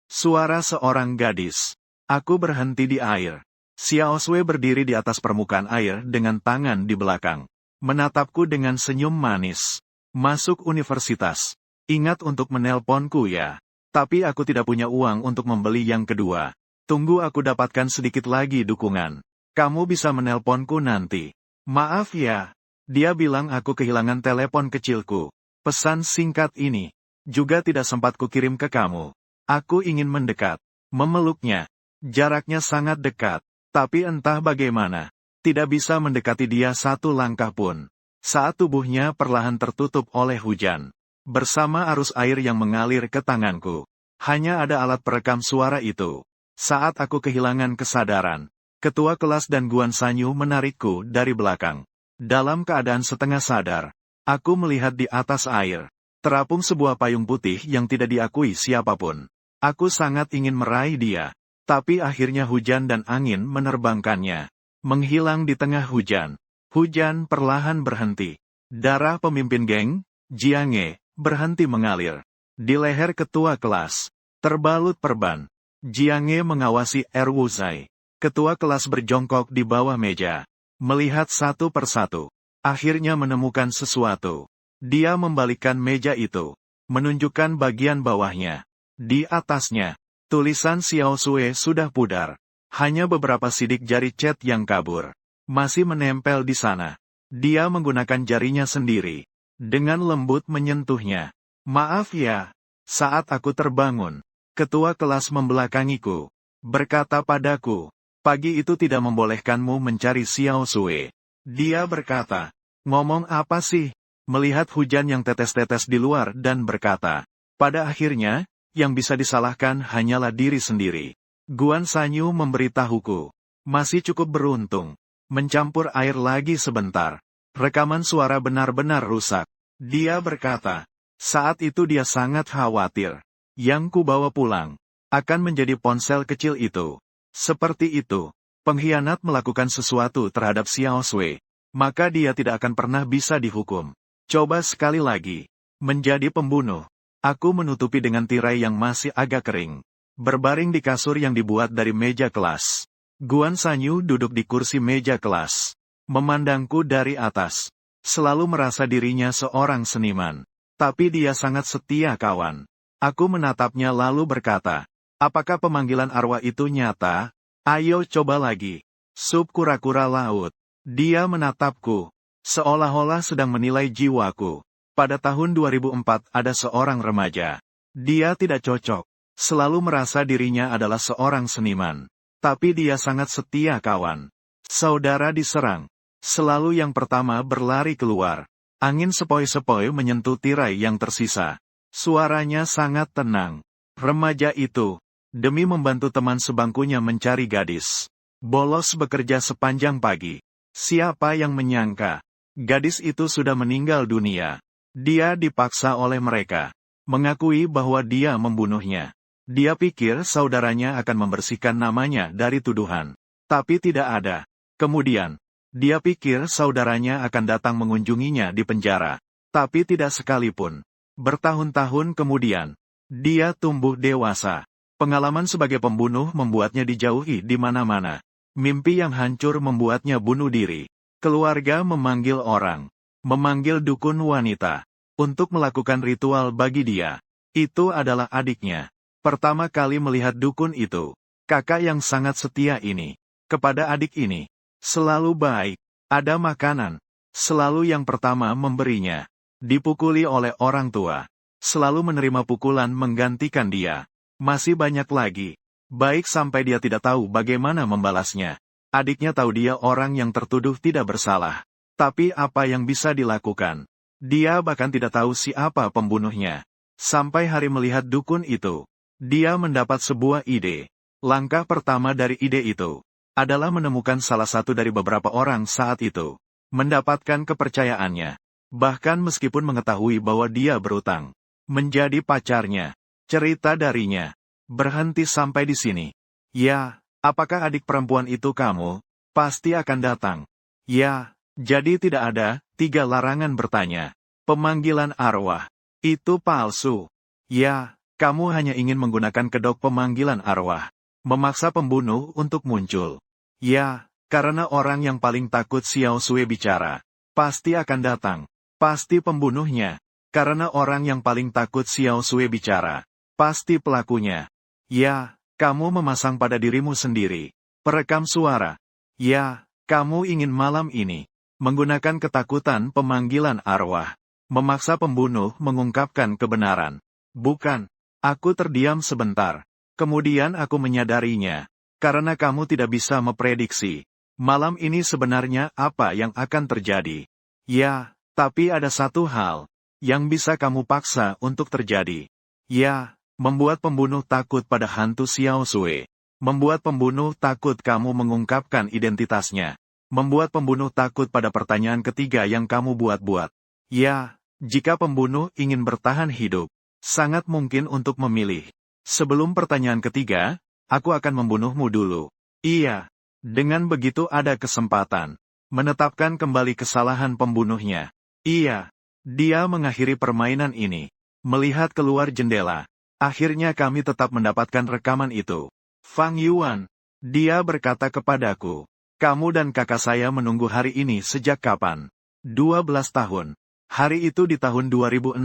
Suara seorang gadis. Aku berhenti di air. Xiao Sui berdiri di atas permukaan air dengan tangan di belakang. Menatapku dengan senyum manis. Masuk universitas. Ingat untuk menelponku ya. Tapi aku tidak punya uang untuk membeli yang kedua. Tunggu aku dapatkan sedikit lagi dukungan. Kamu bisa menelponku nanti. Maaf ya. Dia bilang aku kehilangan telepon kecilku. Pesan singkat ini juga tidak sempat kukirim ke kamu. Aku ingin mendekat. Memeluknya. Jaraknya sangat dekat. Tapi entah bagaimana, tidak bisa mendekati dia satu langkah pun. Saat tubuhnya perlahan tertutup oleh hujan. Bersama arus air yang mengalir ke tanganku. Hanya ada alat perekam suara itu. Saat aku kehilangan kesadaran, ketua kelas dan Guan Sanyu menarikku dari belakang. Dalam keadaan setengah sadar, aku melihat di atas air. Terapung sebuah payung putih yang tidak diakui siapapun. Aku sangat ingin meraih dia. Tapi akhirnya hujan dan angin menerbangkannya. Menghilang di tengah hujan. Hujan perlahan berhenti. Darah pemimpin geng, Jiange, berhenti mengalir. Di leher ketua kelas, terbalut perban. Jiange mengawasi Erwuzai. Ketua kelas berjongkok di bawah meja. Melihat satu persatu. Akhirnya menemukan sesuatu. Dia membalikkan meja itu. Menunjukkan bagian bawahnya. Di atasnya, tulisan Xiao Sui sudah pudar. Hanya beberapa sidik jari cat yang kabur. Masih menempel di sana. Dia menggunakan jarinya sendiri. Dengan lembut menyentuhnya. Maaf ya. Saat aku terbangun, ketua kelas membelakangiku. Berkata padaku, pagi itu tidak membolehkanmu mencari Xiao Sui. Dia berkata, ngomong apa sih? Melihat hujan yang tetes-tetes di luar dan berkata, pada akhirnya, yang bisa disalahkan hanyalah diri sendiri. Guan Sanyu memberitahuku, masih cukup beruntung. Mencampur air lagi sebentar. Rekaman suara benar-benar rusak. Dia berkata, saat itu dia sangat khawatir. Yang kubawa pulang, akan menjadi ponsel kecil itu. Seperti itu, pengkhianat melakukan sesuatu terhadap Xiao Sui. Maka dia tidak akan pernah bisa dihukum. Coba sekali lagi. Menjadi pembunuh. Aku menutupi dengan tirai yang masih agak kering. Berbaring di kasur yang dibuat dari meja kelas. Guan Sanyu duduk di kursi meja kelas. Memandangku dari atas. Selalu merasa dirinya seorang seniman. Tapi dia sangat setia kawan. Aku menatapnya lalu berkata, apakah pemanggilan arwah itu nyata? Ayo coba lagi. Sup kura-kura laut. Dia menatapku. Seolah-olah sedang menilai jiwaku. Pada tahun 2004 ada seorang remaja. Dia tidak cocok. Selalu merasa dirinya adalah seorang seniman. Tapi dia sangat setia kawan. Saudara diserang. Selalu yang pertama berlari keluar. Angin sepoi-sepoi menyentuh tirai yang tersisa. Suaranya sangat tenang. Remaja itu, demi membantu teman sebangkunya mencari gadis, bolos bekerja sepanjang pagi. Siapa yang menyangka? Gadis itu sudah meninggal dunia. Dia dipaksa oleh mereka. Mengakui bahwa dia membunuhnya. Dia pikir saudaranya akan membersihkan namanya dari tuduhan. Tapi tidak ada. Kemudian, dia pikir saudaranya akan datang mengunjunginya di penjara. Tapi tidak sekalipun. Bertahun-tahun kemudian, dia tumbuh dewasa. Pengalaman sebagai pembunuh membuatnya dijauhi di mana-mana. Mimpi yang hancur membuatnya bunuh diri. Keluarga memanggil orang. Memanggil dukun wanita. Untuk melakukan ritual bagi dia. Itu adalah adiknya. Pertama kali melihat dukun itu. Kakak yang sangat setia ini. Kepada adik ini. Selalu baik. Ada makanan. Selalu yang pertama memberinya. Dipukuli oleh orang tua. Selalu menerima pukulan menggantikan dia. Masih banyak lagi. Baik sampai dia tidak tahu bagaimana membalasnya. Adiknya tahu dia orang yang tertuduh tidak bersalah. Tapi apa yang bisa dilakukan? Dia bahkan tidak tahu siapa pembunuhnya. Sampai hari melihat dukun itu. Dia mendapat sebuah ide. Langkah pertama dari ide itu adalah menemukan salah satu dari beberapa orang saat itu. Mendapatkan kepercayaannya. Bahkan meskipun mengetahui bahwa dia berutang. Menjadi pacarnya. Cerita darinya. Berhenti sampai di sini. Ya, apakah adik perempuan itu kamu? Pasti akan datang. Ya, jadi tidak ada, 3 larangan bertanya. Pemanggilan arwah. Itu palsu. Ya, kamu hanya ingin menggunakan kedok pemanggilan arwah. Memaksa pembunuh untuk muncul. Ya, karena orang yang paling takut Xiao Sui bicara. Pasti akan datang. Pasti pembunuhnya. Karena orang yang paling takut Xiao Sui bicara. Pasti pelakunya. Ya, kamu memasang pada dirimu sendiri. Perekam suara. Ya, kamu ingin malam ini menggunakan ketakutan pemanggilan arwah. Memaksa pembunuh mengungkapkan kebenaran. Bukan. Aku terdiam sebentar. Kemudian aku menyadarinya. Karena kamu tidak bisa memprediksi. Malam ini sebenarnya apa yang akan terjadi. Ya, tapi ada satu hal yang bisa kamu paksa untuk terjadi. Ya, membuat pembunuh takut pada hantu Xiao Sui. Membuat pembunuh takut kamu mengungkapkan identitasnya. Membuat pembunuh takut pada pertanyaan ketiga yang kamu buat-buat. Ya, Jika pembunuh ingin bertahan hidup, sangat mungkin untuk memilih. Sebelum pertanyaan ketiga, aku akan membunuhmu dulu. Iya. Dengan begitu ada kesempatan menetapkan kembali kesalahan pembunuhnya. Iya. Dia mengakhiri permainan ini. Melihat keluar jendela. Akhirnya kami tetap mendapatkan rekaman itu. Fang Yuan. Dia berkata kepadaku, kamu dan kakak saya menunggu hari ini sejak kapan? 12 tahun. Hari itu di tahun 2016.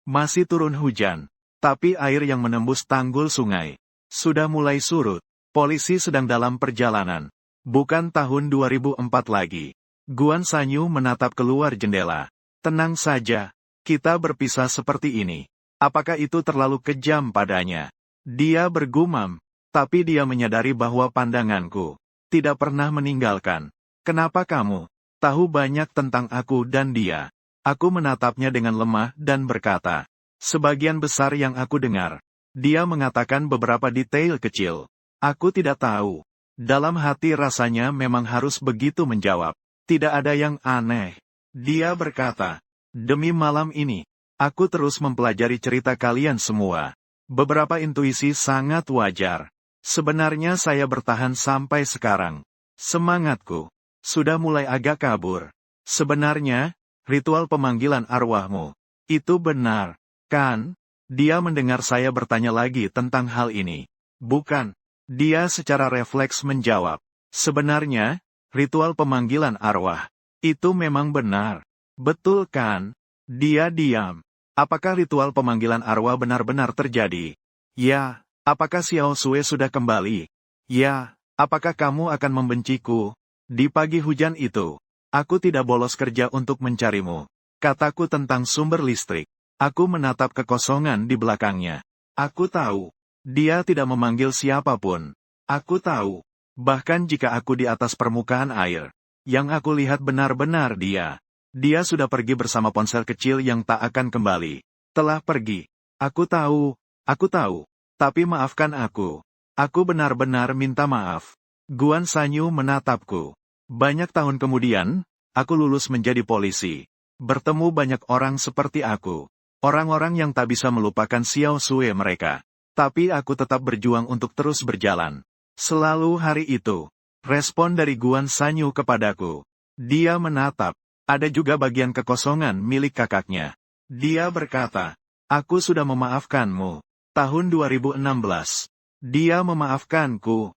Masih turun hujan. Tapi air yang menembus tanggul sungai sudah mulai surut. Polisi sedang dalam perjalanan. Bukan tahun 2004 lagi. Guan Sanyu menatap keluar jendela. Tenang saja. Kita berpisah seperti ini. Apakah itu terlalu kejam padanya? Dia bergumam. Tapi dia menyadari bahwa pandanganku tidak pernah meninggalkan. Kenapa kamu tahu banyak tentang aku dan dia? Aku menatapnya dengan lemah dan berkata, sebagian besar yang aku dengar. Dia mengatakan beberapa detail kecil. Aku tidak tahu. Dalam hati rasanya memang harus begitu menjawab. Tidak ada yang aneh. Dia berkata, demi malam ini, aku terus mempelajari cerita kalian semua. Beberapa intuisi sangat wajar. Sebenarnya saya bertahan sampai sekarang. Semangatku sudah mulai agak kabur. Sebenarnya, ritual pemanggilan arwahmu itu benar, kan? Dia mendengar saya bertanya lagi tentang hal ini. Bukan. Dia secara refleks menjawab. Sebenarnya, ritual pemanggilan arwah itu memang benar. Betul kan? Dia diam. Apakah ritual pemanggilan arwah benar-benar terjadi? Ya. Apakah Xiao Sui sudah kembali? Ya. Apakah kamu akan membenciku? Di pagi hujan itu, aku tidak bolos kerja untuk mencarimu. Kataku tentang sumber listrik. Aku menatap kekosongan di belakangnya. Aku tahu. Dia tidak memanggil siapapun. Aku tahu. Bahkan jika aku di atas permukaan air, yang aku lihat benar-benar dia. Dia sudah pergi bersama ponsel kecil yang tak akan kembali. Telah pergi. Aku tahu. Aku tahu. Tapi maafkan aku. Aku benar-benar minta maaf. Guan Sanyu menatapku. Banyak tahun kemudian, aku lulus menjadi polisi. Bertemu banyak orang seperti aku. Orang-orang yang tak bisa melupakan Xiao Sui mereka. Tapi aku tetap berjuang untuk terus berjalan. Selalu hari itu. Respon dari Guan Sanyu kepadaku. Dia menatap. Ada juga bagian kekosongan milik kakaknya. Dia berkata, aku sudah memaafkanmu. Tahun 2016. Dia memaafkanku.